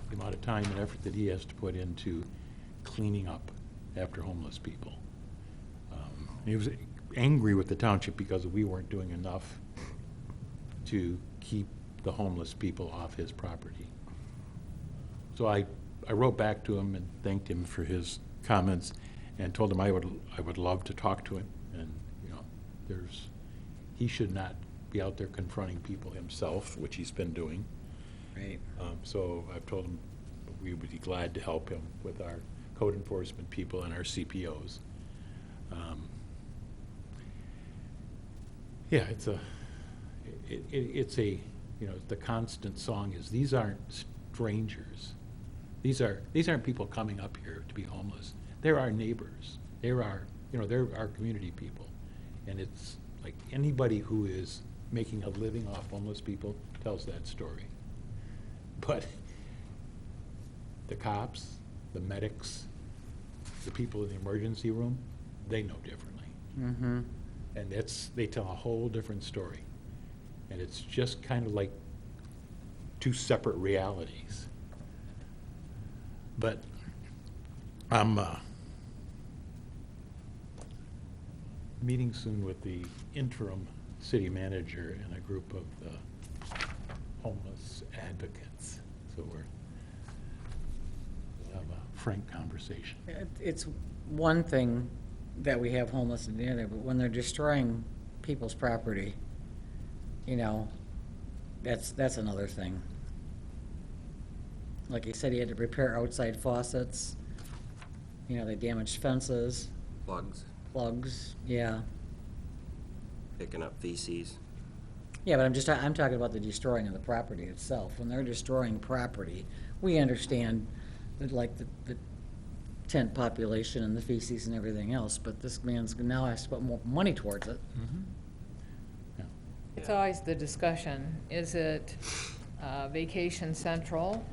the amount of time and effort that he has to put into cleaning up after homeless people. He was angry with the township because we weren't doing enough to keep the homeless people off his property. So I wrote back to him and thanked him for his comments and told him I would love to talk to him, and, you know, he should not be out there confronting people himself, which he's been doing. Right. So I've told him we would be glad to help him with our code enforcement people and our CPOs. Yeah, it's a, you know, the constant song is, these aren't strangers. These aren't people coming up here to be homeless. They're our neighbors. They're our community people. And it's like anybody who is making a living off homeless people tells that story. But the cops, the medics, the people in the emergency room, they know differently. Mm-hmm. And they tell a whole different story. And it's just kind of like 2 separate realities. But I'm meeting soon with the interim city manager and a group of the homeless advocates. So we'll have a frank conversation. It's one thing that we have homeless in the other, but when they're destroying people's property, you know, that's another thing. Like he said, he had to repair outside faucets. You know, they damaged fences, plugs, yeah. Picking up feces. Yeah, but I'm talking about the destroying of the property itself. When they're destroying property, we understand that, like, the tent population and the feces and everything else, but this man's now has to put more money towards it. Yeah. It's always the discussion, is it Vacation Central?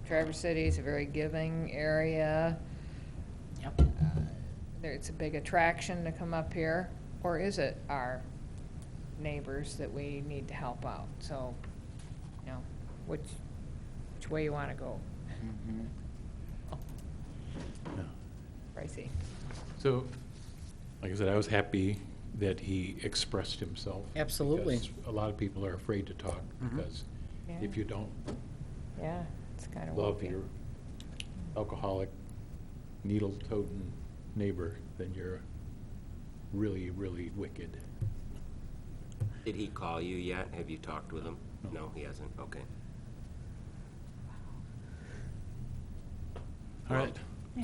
Traverse City is a very giving area. Yep. It's a big attraction to come up here, or is it our neighbors that we need to help out? So, you know, which way you want to go. Mhm. Yeah. Pricey. So, like I said, I was happy that he expressed himself. Absolutely. Because a lot of people are afraid to talk, Mhm. because Yeah. if you don't Yeah, it's kind of. love your alcoholic, needle-toting neighbor, then you're really, really wicked. Did he call you yet? Have you talked with him? No. No, he hasn't. Okay. All right.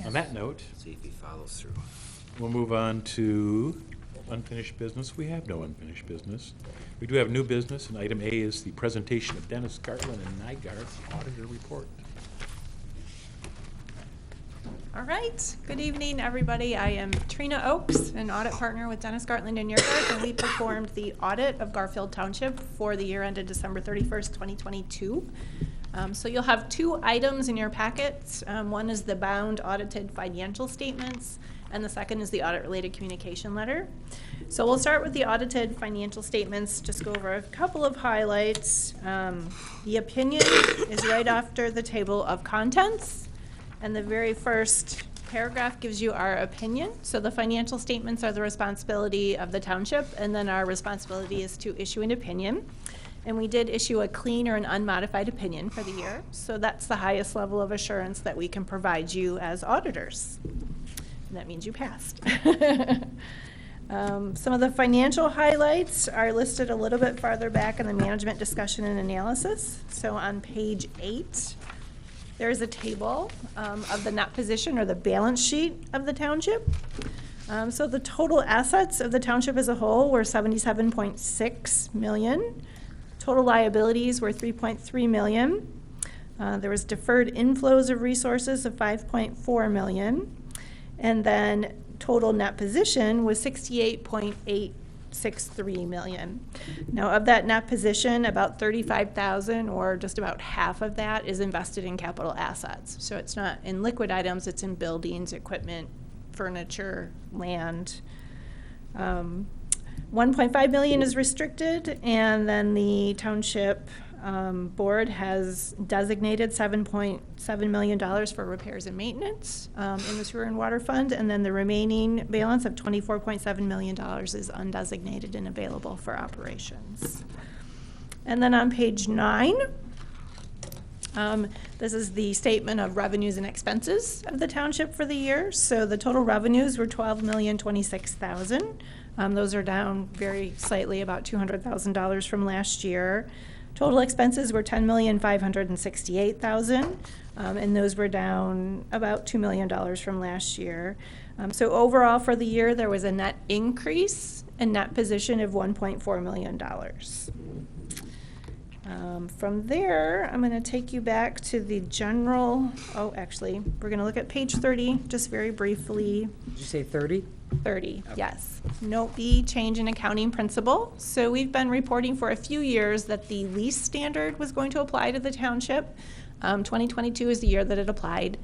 On that note, See if he follows through. we'll move on to unfinished business. We have no unfinished business. We do have new business, and item A is the presentation of Dennis Gartland and Nygaard's auditor report. All right, good evening, everybody. I am Trina Oakes, an audit partner with Dennis Gartland and Nygaard, and we performed the audit of Garfield Township for the year ended December 31st, 2022. So you'll have 2 items in your packets. One is the bound audited financial statements, and the second is the audit-related communication letter. So we'll start with the audited financial statements, just go over a couple of highlights. The opinion is right after the table of contents. And the very first paragraph gives you our opinion. So the financial statements are the responsibility of the township, and then our responsibility is to issue an opinion. And we did issue a clean or an unmodified opinion for the year. So that's the highest level of assurance that we can provide you as auditors. That means you passed. Some of the financial highlights are listed a little bit farther back in the management discussion and analysis. So on page 8, there's a table of the net position or the balance sheet of the township. So the total assets of the township as a whole were $77.6 million. Total liabilities were $3.3 million. There was deferred inflows of resources of $5.4 million. And then total net position was $68.863 million. Now, of that net position, about $35,000, or just about half of that, is invested in capital assets. So it's not in liquid items, it's in buildings, equipment, furniture, land. 1.5 million is restricted, and then the township board has designated $7.7 million for repairs and maintenance in the sewer and water fund, and then the remaining balance of $24.7 million is undesignated and available for operations. And then on page 9, this is the statement of revenues and expenses of the township for the year. So the total revenues were $12,026,000. Those are down very slightly, about $200,000 from last year. Total expenses were $10,568,000, and those were down about $2 million from last year. So overall for the year, there was a net increase in net position of $1.4 million. From there, I'm going to take you back to the general, actually, we're going to look at page 30, just very briefly. Did you say 30? 30, yes. Note B, change in accounting principle. So we've been reporting for a few years that the lease standard was going to apply to the township. 2022 is the year that it applied.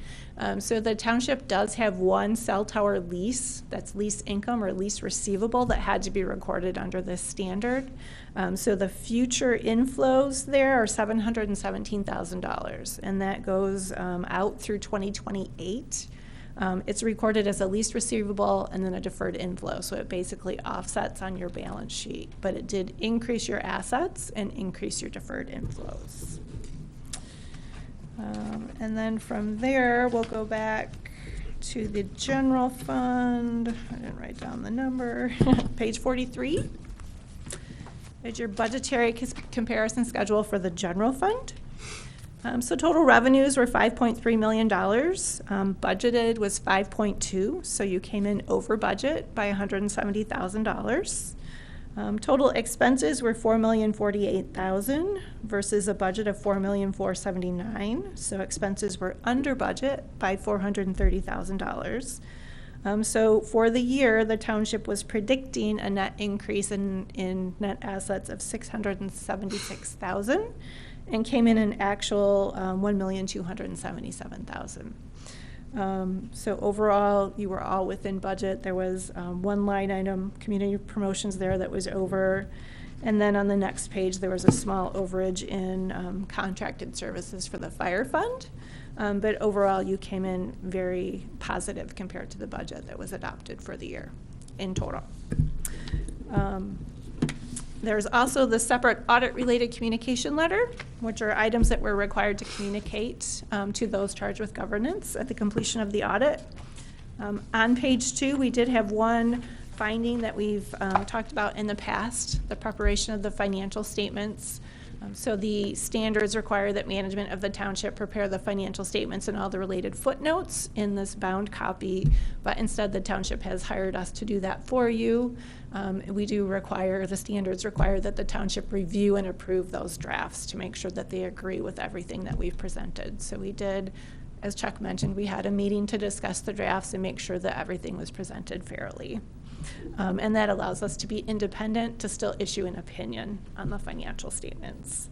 So the township does have one cell tower lease, that's lease income or lease receivable, that had to be recorded under this standard. So the future inflows there are $717,000, and that goes out through 2028. It's recorded as a lease receivable and then a deferred inflow, so it basically offsets on your balance sheet. But it did increase your assets and increase your deferred inflows. And then from there, we'll go back to the general fund. I didn't write down the number. Page 43 is your budgetary comparison schedule for the general fund. So total revenues were $5.3 million. Budgeted was $5.2, so you came in over budget by $170,000. Total expenses were $4,048,000 versus a budget of $4,479,000. So expenses were under budget by $430,000. So for the year, the township was predicting a net increase in net assets of $676,000 and came in an actual $1,277,000. So overall, you were all within budget. There was one line item, community promotions, there that was over. And then on the next page, there was a small overage in contracted services for the fire fund. But overall, you came in very positive compared to the budget that was adopted for the year in total. There's also the separate audit-related communication letter, which are items that we're required to communicate to those charged with governance at the completion of the audit. On page 2, we did have one finding that we've talked about in the past, the preparation of the financial statements. So the standards require that management of the township prepare the financial statements and all the related footnotes in this bound copy, but instead the township has hired us to do that for you. We do require, the standards require that the township review and approve those drafts to make sure that they agree with everything that we've presented. So we did, as Chuck mentioned, we had a meeting to discuss the drafts and make sure that everything was presented fairly. And that allows us to be independent to still issue an opinion on the financial statements.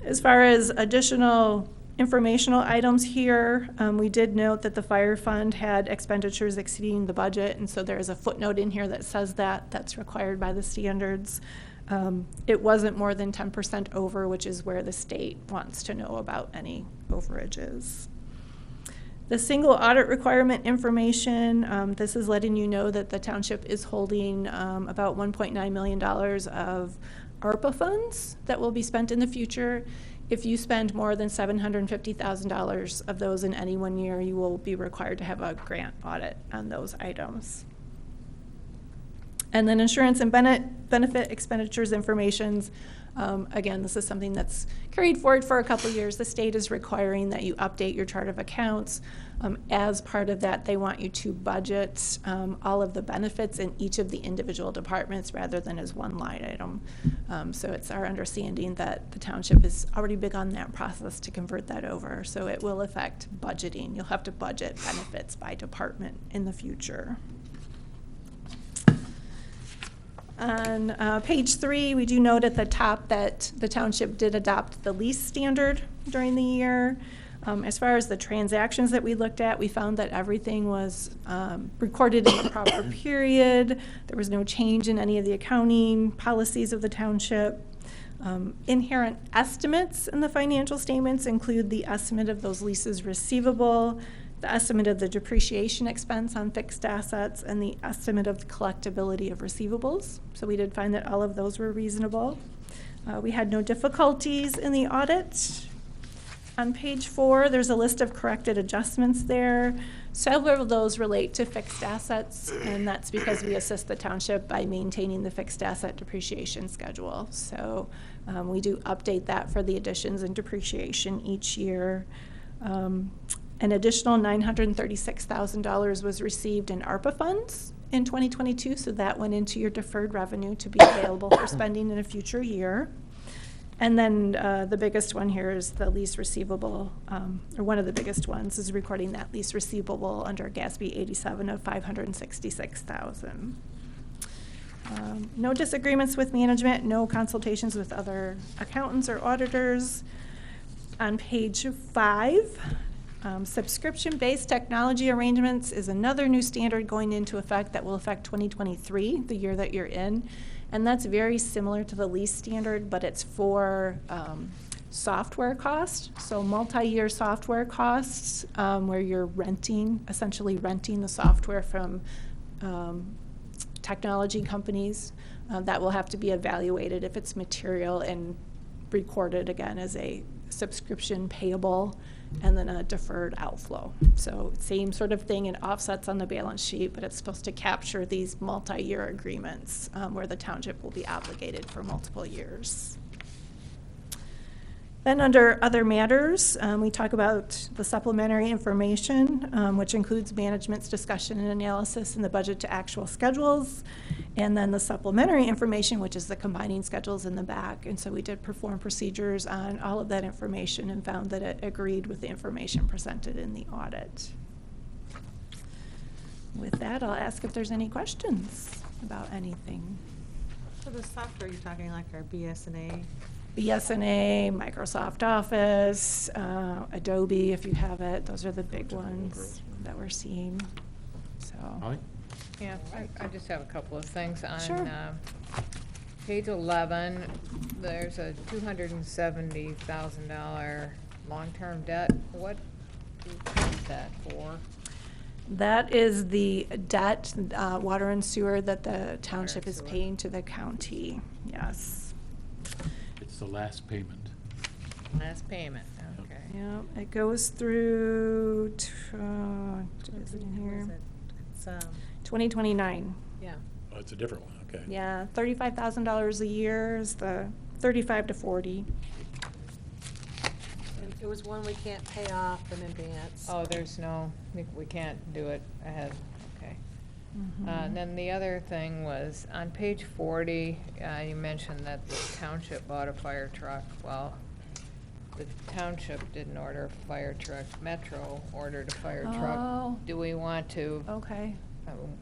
As far as additional informational items here, we did note that the fire fund had expenditures exceeding the budget, and so there is a footnote in here that says that that's required by the standards. It wasn't more than 10% over, which is where the state wants to know about any overages. The single audit requirement information, this is letting you know that the township is holding about $1.9 million of ARPA funds that will be spent in the future. If you spend more than $750,000 of those in any one year, you will be required to have a grant audit on those items. And then insurance and benefit expenditures informations. Again, this is something that's carried forward for a couple of years. The state is requiring that you update your chart of accounts. As part of that, they want you to budget all of the benefits in each of the individual departments rather than as one line item. So it's our understanding that the township has already begun that process to convert that over. So it will affect budgeting. You'll have to budget benefits by department in the future. On page 3, we do note at the top that the township did adopt the lease standard during the year. As far as the transactions that we looked at, we found that everything was recorded in the proper period. There was no change in any of the accounting policies of the township. Inherent estimates in the financial statements include the estimate of those leases receivable, the estimate of the depreciation expense on fixed assets, and the estimate of the collectability of receivables. So we did find that all of those were reasonable. We had no difficulties in the audit. On page 4, there's a list of corrected adjustments there. Several of those relate to fixed assets, and that's because we assist the township by maintaining the fixed asset depreciation schedule. So we do update that for the additions and depreciation each year. An additional $936,000 was received in ARPA funds in 2022, so that went into your deferred revenue to be available for spending in a future year. And then the biggest one here is the lease receivable, or one of the biggest ones is recording that lease receivable under GASB 87 of $566,000. No disagreements with management, no consultations with other accountants or auditors. On page 5, subscription-based technology arrangements is another new standard going into effect that will affect 2023, the year that you're in. And that's very similar to the lease standard, but it's for software costs. So multi-year software costs where you're essentially renting the software from technology companies. That will have to be evaluated if it's material and recorded again as a subscription payable and then a deferred outflow. So same sort of thing, it offsets on the balance sheet, but it's supposed to capture these multi-year agreements where the township will be obligated for multiple years. Then under other matters, we talk about the supplementary information, which includes management's discussion and analysis in the budget to actual schedules, and then the supplementary information, which is the combining schedules in the back. And so we did perform procedures on all of that information and found that it agreed with the information presented in the audit. With that, I'll ask if there's any questions about anything. For the software, you're talking like our BSNA? BSNA, Microsoft Office, Adobe, if you have it. Those are the big ones that we're seeing. So. Molly? Yeah, I just have a couple of things. Sure. On page 11, there's a $270,000 long-term debt. What is that for? That is the debt, water and sewer, that the township is paying to the county. Yes. It's the last payment. Last payment, okay. Yeah, it goes through, is it in here? It's 2029. Yeah. Oh, it's a different one, okay. Yeah, $35,000 a year is the 35 to 40. And it was one we can't pay off in advance. Oh, there's no, we can't do it ahead, okay. And then the other thing was, on page 40, you mentioned that the township bought a fire truck. Well, the township didn't order a fire truck. Metro ordered a fire truck. Oh. Do we want to? Okay.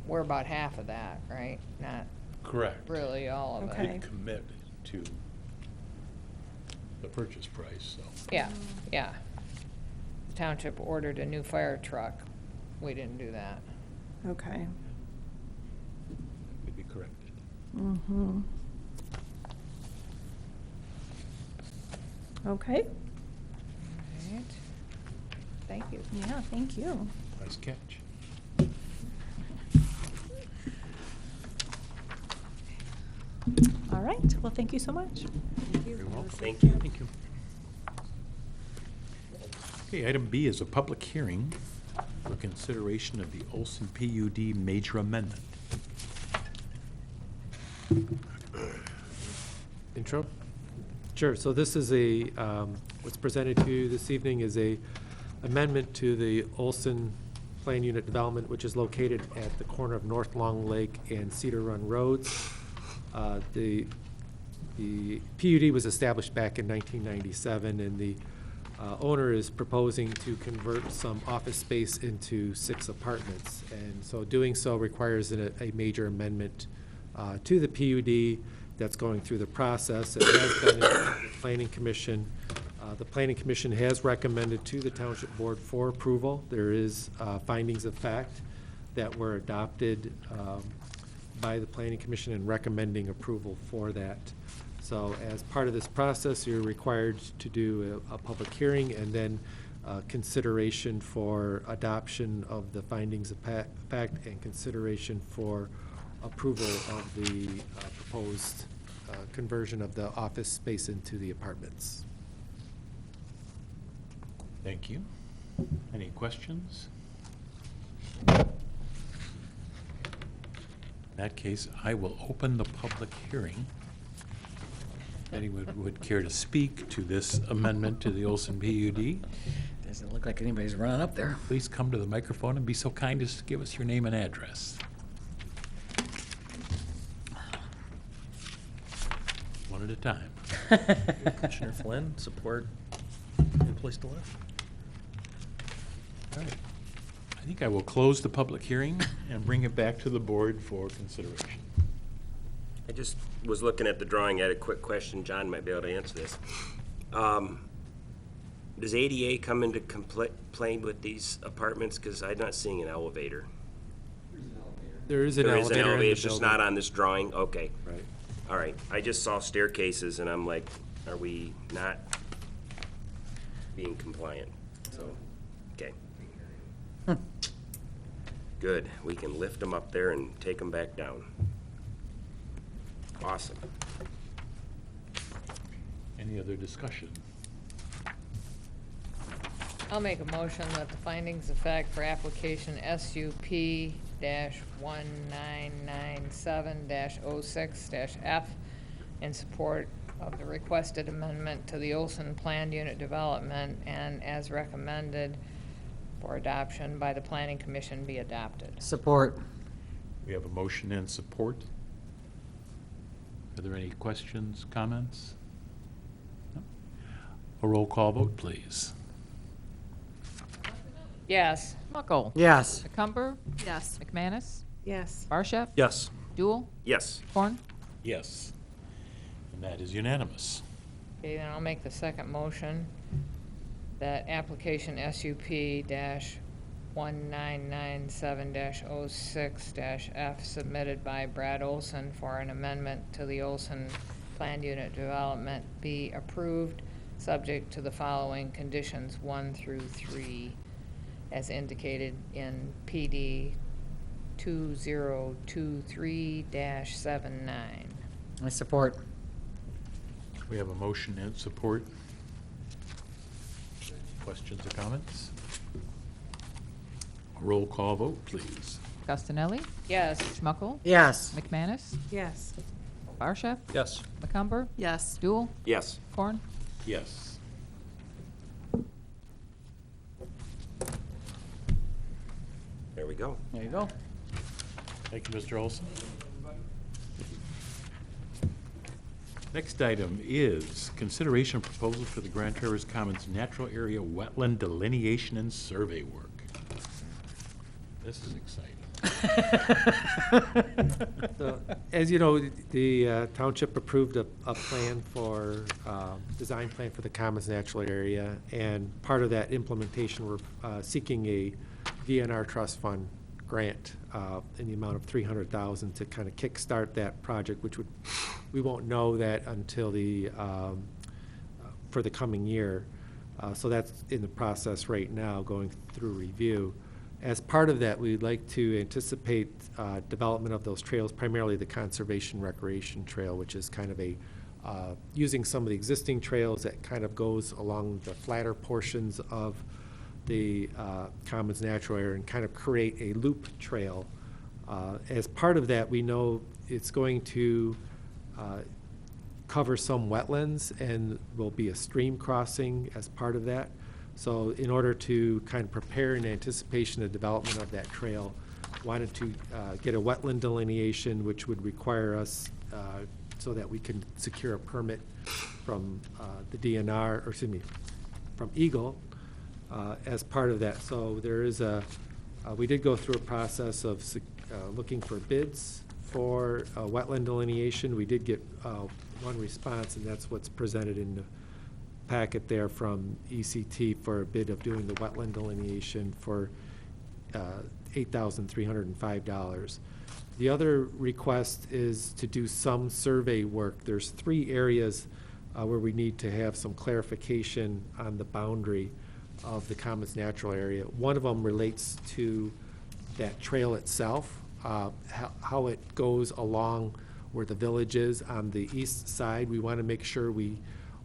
We're about half of that, right? Not Correct. really all of Okay. it. Did commit to the purchase price, so. Yeah, yeah. The township ordered a new fire truck. We didn't do that. Okay. Could be corrected. Mm-hmm. Okay. All right. Thank you. Yeah, thank you. Nice catch. All right. Well, thank you so much. You're welcome. Thank you. Thank you. Okay, item B is a public hearing for consideration of the Olson PUD major amendment. Intro? Sure, so this is what's presented to you this evening is a amendment to the Olson Plan Unit Development, which is located at the corner of North Long Lake and Cedar Run Roads. The PUD was established back in 1997, and the owner is proposing to convert some office space into 6 apartments. And so doing so requires a major amendment to the PUD that's going through the process. It has been in the Planning Commission. The Planning Commission has recommended to the Township Board for approval. There is findings of fact that were adopted by the Planning Commission and recommending approval for that. So as part of this process, you're required to do a public hearing and then consideration for adoption of the findings of fact and consideration for approval of the proposed conversion of the office space into the apartments. Thank you. Any questions? In that case, I will open the public hearing. If anyone would care to speak to this amendment to the Olson PUD, Doesn't look like anybody's running up there. please come to the microphone and be so kind as to give us your name and address. One at a time. Commissioner Flynn, support and place to live. All right. I think I will close the public hearing and bring it back to the board for consideration. I just was looking at the drawing, I had a quick question, John might be able to answer this. Does ADA come into play with these apartments? Because I'm not seeing an elevator. There is an There is elevator an in elevator, the it's just building. not on this drawing? Okay. Right. All right, I just saw staircases and I'm like, are we not being compliant? So, okay. Good, we can lift them up there and take them back down. Awesome. Any other discussion? I'll make a motion that the findings of fact for application SUP-1997-06-F in support of the requested amendment to the Olson Planned Unit Development and as recommended for adoption by the Planning Commission be adopted. Support. We have a motion and support. Are there any questions, comments? No? A roll call vote, please. Yes. Muckle. Yes. McCumber. Yes. McManus. Yes. Barshef. Yes. Dool. Yes. Corn. Yes. And that is unanimous. Okay, then I'll make the second motion that application SUP-1997-06-F submitted by Brad Olson for an amendment to the Olson Planned Unit Development be approved, subject to the following conditions 1 through 3, as indicated in PD 2023-79. I support. We have a motion and support. Questions or comments? A roll call vote, please. Costelli. Yes. Schmuckel. Yes. McManus. Yes. Barshef. Yes. McCumber. Yes. Dool. Yes. Corn. Yes. There we go. There you go. Thank you, Mr. Olson. Next item is consideration of proposal for the Grand Traverse Commons Natural Area Wetland Delineation and Survey work. This is exciting. So, as you know, the township approved a plan for, design plan for the Commons Natural Area, and part of that implementation, we're seeking a DNR trust fund grant in the amount of $300,000 to kind of kickstart that project, which we won't know that until for the coming year. So that's in the process right now, going through review. As part of that, we'd like to anticipate development of those trails, primarily the Conservation Recreation Trail, which is kind of a using some of the existing trails that kind of goes along the flatter portions of the Commons Natural Area and kind of create a loop trail. As part of that, we know it's going to cover some wetlands and will be a stream crossing as part of that. So in order to kind of prepare in anticipation of development of that trail, wanted to get a wetland delineation, which would require us so that we can secure a permit from the DNR, or excuse me, from Eagle as part of that. So there is we did go through a process of looking for bids for wetland delineation. We did get one response, and that's what's presented in the packet there from ECT for a bid of doing the wetland delineation for $8,305. The other request is to do some survey work. There's 3 areas where we need to have some clarification on the boundary of the Commons Natural Area. One of them relates to that trail itself, how it goes along where the village is on the east side. We want to make sure we,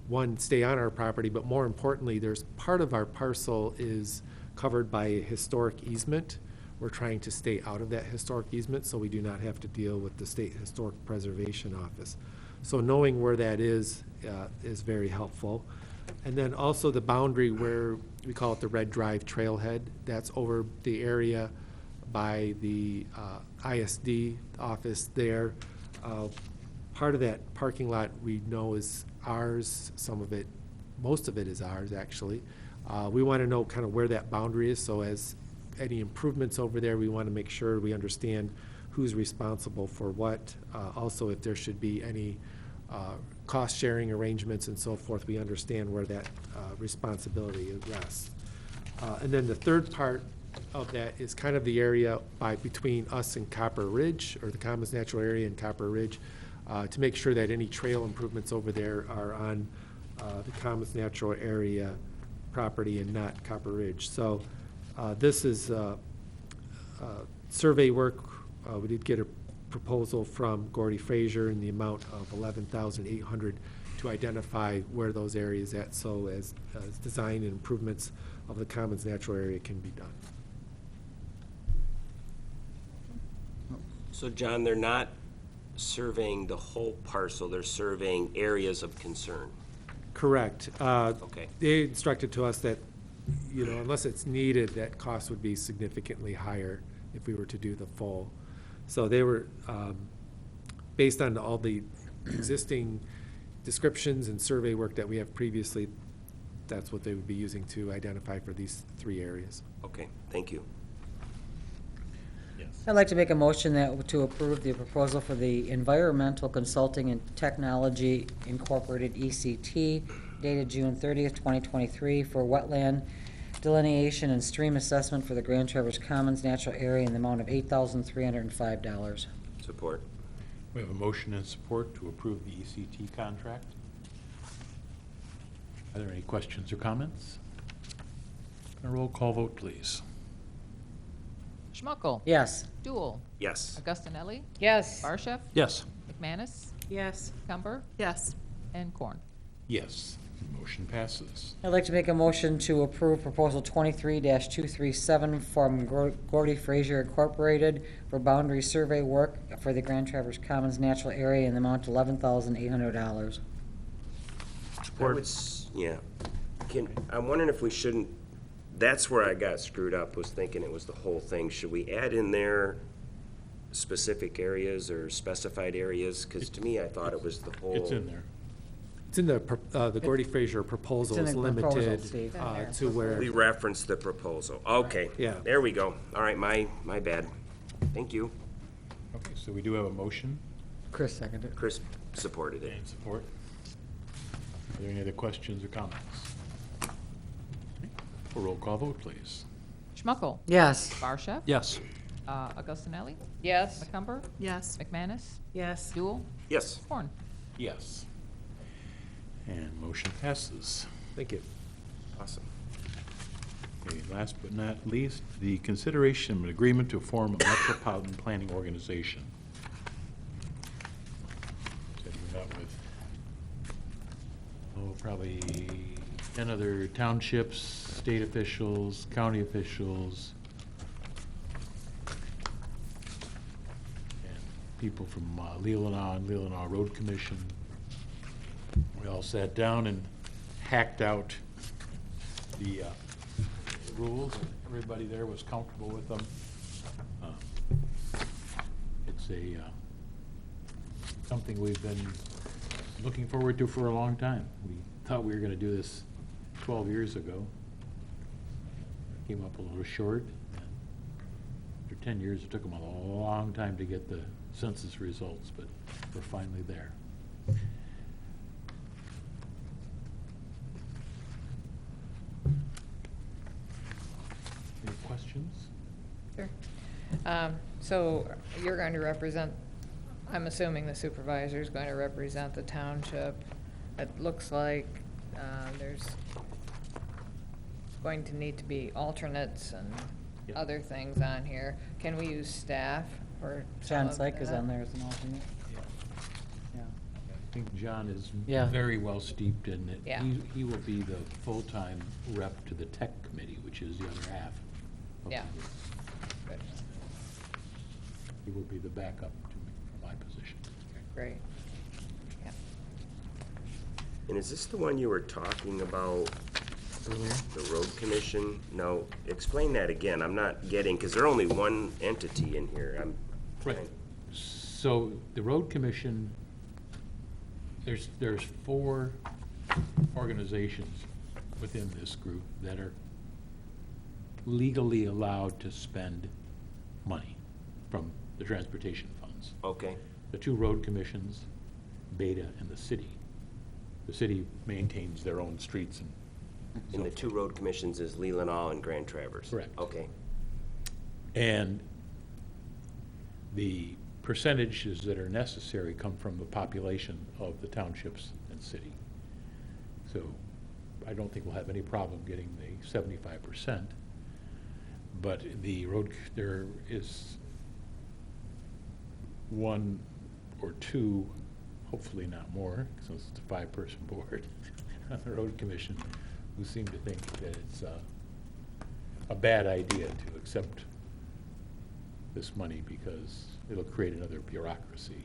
one, stay on our property, but more importantly, there's part of our parcel is covered by a historic easement. We're trying to stay out of that historic easement so we do not have to deal with the State Historic Preservation Office. So knowing where that is very helpful. And then also the boundary where we call it the Red Drive Trailhead, that's over the area by the ISD office there. Part of that parking lot we know is ours, some of it, most of it is ours actually. We want to know kind of where that boundary is, so as any improvements over there, we want to make sure we understand who's responsible for what. Also, if there should be any cost-sharing arrangements and so forth, we understand where that responsibility rests. And then the third part of that is kind of the area between us and Copper Ridge, or the Commons Natural Area and Copper Ridge, to make sure that any trail improvements over there are on the Commons Natural Area property and not Copper Ridge. So this is survey work. We did get a proposal from Gordy Frazier in the amount of $11,800 to identify where those areas at, so as design and improvements of the Commons Natural Area can be done. So John, they're not surveying the whole parcel, they're surveying areas of concern. Correct. Okay. They instructed to us that, you know, unless it's needed, that cost would be significantly higher if we were to do the full. So they were, based on all the existing descriptions and survey work that we have previously, that's what they would be using to identify for these 3 areas. Okay, thank you. I'd like to make a motion to approve the proposal for the Environmental Consulting and Technology Incorporated, ECT, dated June 30th, 2023, for wetland delineation and stream assessment for the Grand Traverse Commons Natural Area in the amount of $8,305. Support. We have a motion and support to approve the ECT contract. Are there any questions or comments? A roll call vote, please. Schmuckel. Yes. Dool. Yes. Augustinelli. Yes. Barsha. Yes. McManus. Yes. Cumber. Yes. And Corn. Yes. Motion passes. I'd like to make a motion to approve proposal 23-237 from Gordy Frazier Incorporated for boundary survey work for the Grand Traverse Commons Natural Area in the amount of $11,800. Yeah. I'm wondering if we shouldn't, that's where I got screwed up, was thinking it was the whole thing. Should we add in there specific areas or specified areas? Because to me, I thought it was the whole. It's in there. It's in the Gordy Frazier proposal It's is in the proposal, limited Steve. to where. We referenced the proposal. Okay. Yeah. There we go. All right, my bad. Thank you. Okay, so we do have a motion Chris seconded. Chris supported it. and support. Are there any other questions or comments? A roll call vote, please. Schmuckel. Yes. Barsha. Yes. Augustinelli. Yes. McCumber. Yes. McManus. Yes. Dool. Yes. Corn. Yes. And motion passes. Thank you. Awesome. Okay, last but not least, the consideration of an agreement to form a metropolitan planning organization. Said we met with probably 10 other townships, state officials, county officials, and people from Leelanau and Leelanau Road Commission. We all sat down and hacked out the rules. Everybody there was comfortable with them. It's something we've been looking forward to for a long time. We thought we were gonna do this 12 years ago. Came up a little short. After 10 years, it took them a long time to get the census results, but we're finally there. Any questions? Sure. So you're going to represent, I'm assuming the supervisor is going to represent the township. It looks like there's going to need to be alternates and Yep. other things on here. Can we use staff for some John of Syke is that? on there as an alternate. Yeah. I think John is Yeah. very well steeped in it. Yeah. He will be the full-time rep to the tech committee, which is the other half of the Yeah. group. Good. He will be the backup to my position. Great. Yeah. And is this the one you were talking about, the road commission? No, explain that again. I'm not getting, because there's only one entity in here. Right. So the road commission, there's 4 organizations within this group that are legally allowed to spend money from the transportation funds. Okay, The 2 road commissions, Beta and the city. The city maintains their own streets and and the 2 road commissions is Leelanau and Grand Traverse? Correct. Okay. And the percentages that are necessary come from the population of the townships and city. So I don't think we'll have any problem getting the 75%. But the road, there is 1 or 2, hopefully not more, since it's a 5-person board on the road commission, who seem to think that it's a bad idea to accept this money because it'll create another bureaucracy.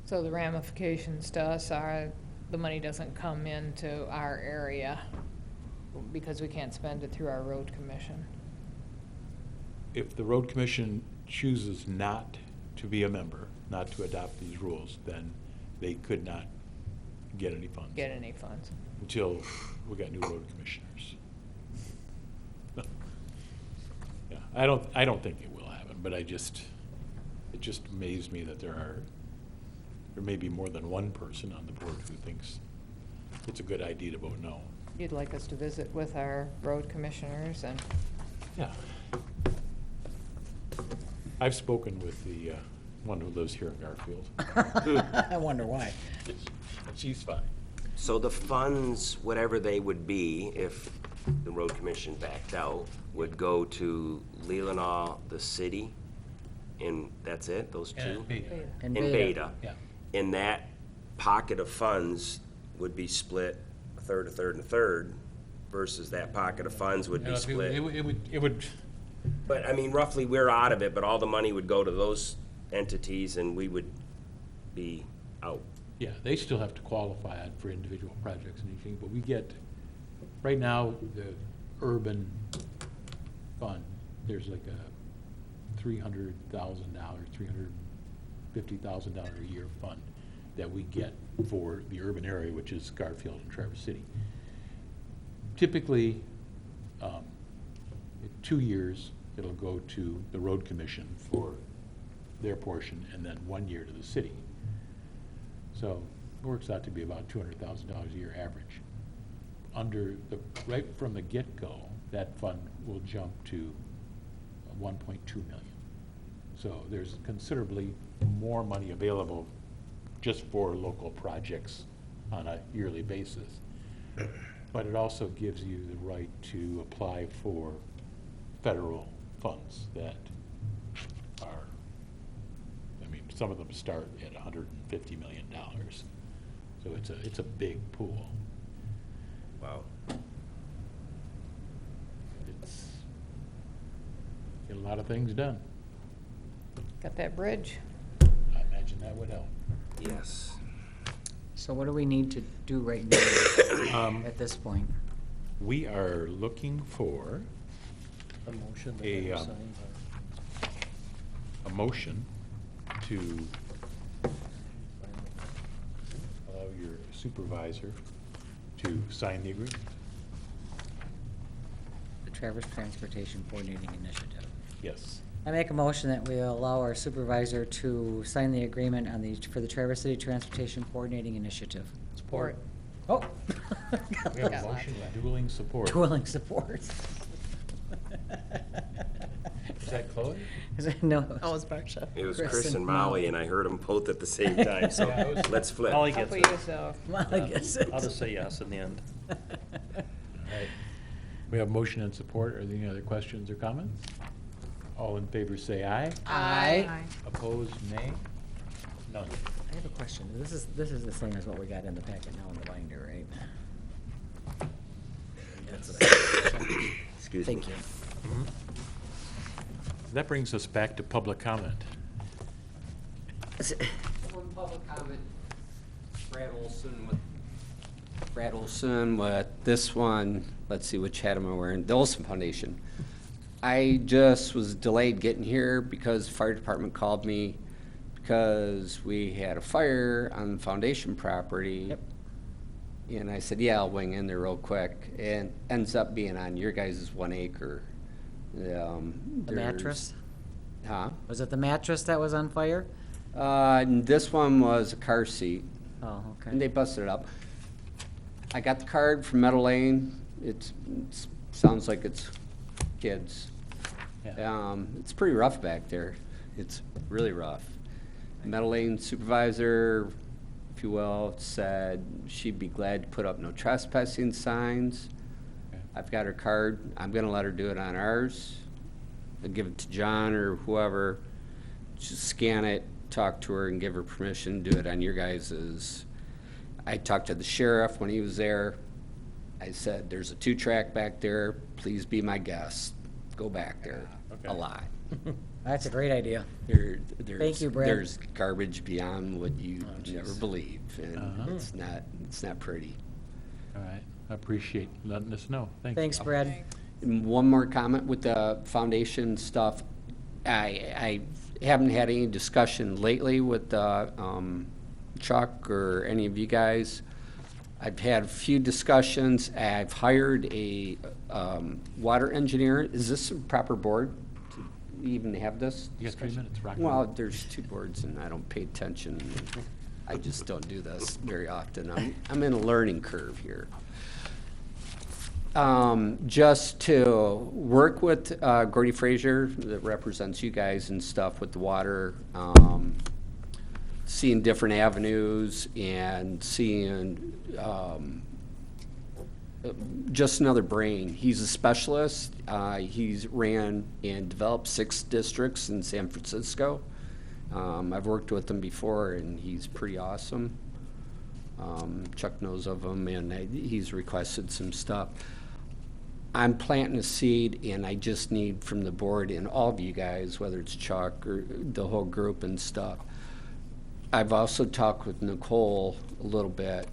So the ramifications to us are the money doesn't come into our area because we can't spend it through our road commission. If the road commission chooses not to be a member, not to adopt these rules, then they could not get any funds. Get any funds. Until we got new road commissioners. Yeah, I don't think it will happen, but it just amazed me that there may be more than one person on the board who thinks it's a good idea to vote no. You'd like us to visit with our road commissioners and, Yeah. I've spoken with the one who lives here in Garfield. I wonder why. She's fine. So the funds, whatever they would be, if the road commission backed out, would go to Leelanau, the city, and that's it, those 2? And And Beta. Yeah. And that pocket of funds would be split a third, a third, and a third, versus that pocket of funds would be split. It would, But, I mean, roughly, we're out of it, but all the money would go to those entities, and we would be out. yeah, they still have to qualify it for individual projects and anything, but we get, right now, the urban fund, there's like a $300,000, $350,000 a year fund that we get for the urban area, which is Garfield and Traverse City. Typically, in 2 years, it'll go to the road commission for their portion, and then 1 year to the city. So it works out to be about $200,000 a year average. Right from the get-go, that fund will jump to 1.2 million. So there's considerably more money available just for local projects on a yearly basis. But it also gives you the right to apply for federal funds that are, I mean, some of them start at $150 million. So it's a big pool. Wow. It's, get a lot of things done. Got that bridge? I imagine that would help. Yes. So what do we need to do right now at this point? We are looking for A motion that A, they um, sign. a motion to allow your supervisor to sign the agreement. The Traverse Transportation Coordinating Initiative. Yes. I make a motion that we allow our supervisor to sign the agreement on for the Traverse City Transportation Coordinating Initiative. Support. Oh. We have a motion with dueling support. Dueling support. Is that Chloe? No. Oh, it's Barsha. It was Chris Chris and and Molly, and I heard them both at the same time, so Yeah, it was- let's flip. Molly Help gets it. yourself. Molly gets it. I'll just say yes in the end. All right. We have motion and support. Are there any other questions or comments? All in favor say aye. Aye. Opposed, nay? None. I have a question. This is the same as what we got in the packet now in the binder, right? That's what I- Excuse me. Thank you. That brings us back to public comment. One public comment, Brad Olson with this one, let's see, which hat am I wearing? The Olson Foundation. I just was delayed getting here because the fire department called me because we had a fire on the foundation property. Yep. And I said, yeah, I'll wing in there real quick. And ends up being on your guys' 1 acre. The There's- mattress? Huh? Was it the mattress that was on fire? And this one was a car seat. Oh, okay. And they busted it up. I got the card from Meadow Lane. Sounds like it's kids. Yeah. It's pretty rough back there. It's really rough. Meadow Lane supervisor, if you will, said she'd be glad to put up no trespassing signs. Okay. I've got her card. I'm gonna let her do it on ours. I'll give it to John or whoever. Just scan it, talk to her, and give her permission to do it on your guys's. I talked to the sheriff when he was there. I said, there's a 2-track back there. Please be my guest. Go back there a lot. That's a great idea. There's, Thank you, Brad. There's garbage beyond what you never believe, and Uh-huh. it's not pretty. All right. I appreciate letting us know. Thank you. Thanks, Brad. And one more comment with the foundation stuff. I haven't had any discussion lately with Chuck or any of you guys. I've had a few discussions. I've hired a water engineer. Is this a proper board to even have this? You got 3 discussion? minutes, Rock. Well, there's 2 boards and I don't pay attention. I just don't do this very often. I'm in a learning curve here. Just to work with Gordy Frazier, that represents you guys and stuff with the water, seeing different avenues and seeing just another brain. He's a specialist. He's ran and developed 6 districts in San Francisco. I've worked with him before, and he's pretty awesome. Chuck knows of him, and he's requested some stuff. I'm planting a seed, and I just need from the board and all of you guys, whether it's Chuck or the whole group and stuff. I've also talked with Nicole a little bit,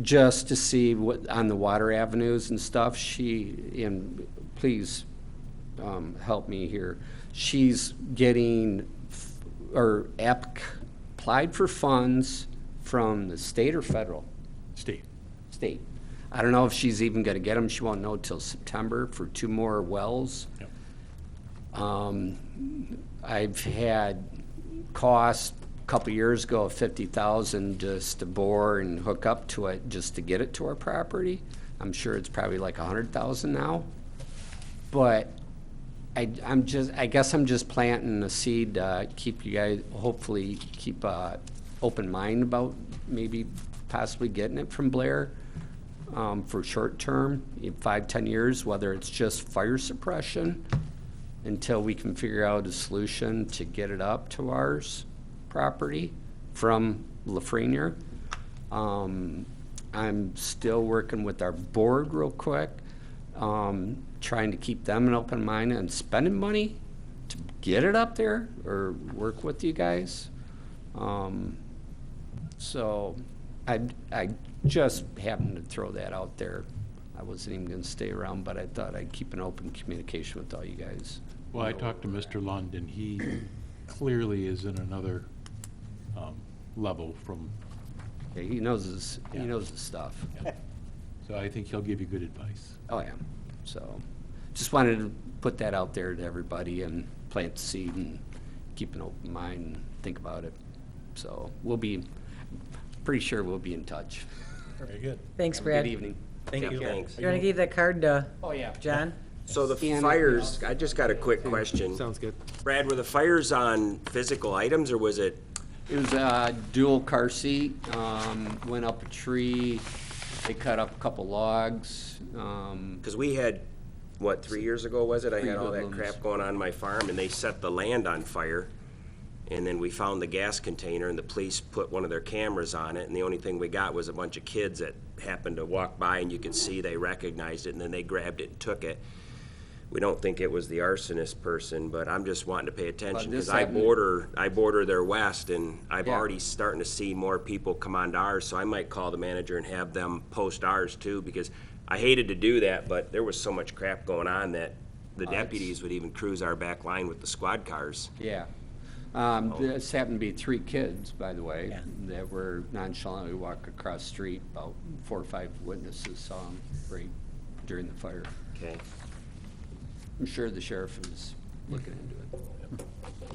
just to see what, on the water avenues and stuff, and please help me here. She's getting, applied for funds from the state or federal? State. State. I don't know if she's even gonna get them. She won't know till September for 2 more wells. Yep. I've had costs a couple years ago of $50,000 just to bore and hook up to it, just to get it to our property. I'm sure it's probably like $100,000 now. But I guess I'm just planting a seed, keep you guys, hopefully keep open mind about maybe possibly getting it from Blair. For short term, in 5-10 years, whether it's just fire suppression until we can figure out a solution to get it up to ours property from Lafreniere. I'm still working with our board real quick, trying to keep them an open mind and spending money to get it up there or work with you guys. So I just happened to throw that out there. I wasn't even gonna stay around, but I thought I'd keep an open communication with all you guys. Well, I talked to Mr. Lund, and he clearly is in another level from, Yeah, he knows his stuff. so I think he'll give you good advice. Oh, yeah. So, just wanted to put that out there to everybody and plant the seed and keep an open mind and think about it. So, pretty sure we'll be in touch. Very good. Thanks, Have a Brad. Good evening. Thank you. Thanks. You want to give that card to Oh, yeah. John? So the fires, I just got a quick question. Sounds good. Brad, were the fires on physical items, or was it, It was a dual car seat, went up a tree, they cut up a couple logs. because we had, what, 3 years ago, was it? I had all that hoodlums. crap going on my farm, and they set the land on fire. And then we found the gas container, and the police put one of their cameras on it, and the only thing we got was a bunch of kids that happened to walk by, and you could see they recognized it, and then they grabbed it and took it. We don't think it was the arsonist person, but I'm just wanting to pay attention, this because I happened- border their west, and I've Yeah. already starting to see more people come onto ours, so I might call the manager and have them post ours too, because I hated to do that, but there was so much crap going on that the it's- deputies would even cruise our back line with the squad cars. Yeah. This happened to be 3 kids, by the way, that were nonchalantly walking across the street. About 4 or 5 witnesses saw them right during the fire. Okay. I'm sure the sheriff is looking into it.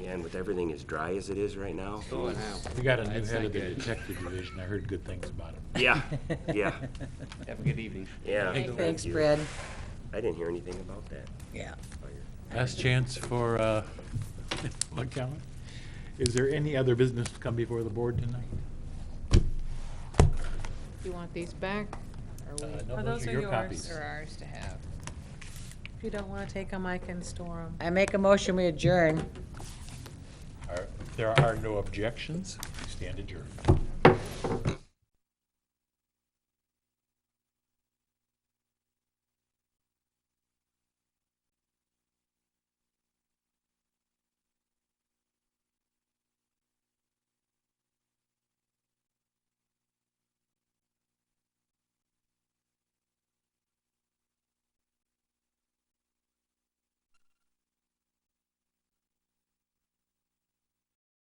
Yeah, and with everything as dry as it is right now. Oh, now. We got a new That's head not of the good. detective division. I heard good things about him. Yeah, yeah, Have a good evening. yeah. Thanks, you. Brad. I didn't hear anything about that. Yeah. Last chance for public comment. Is there any other business to come before the board tonight? You want these back? Or we, No, Oh, those those are are your yours. copies. they're ours to have? If you don't want to take them, I can store them. I make a motion, we adjourn. If there are no objections, we stand adjourned.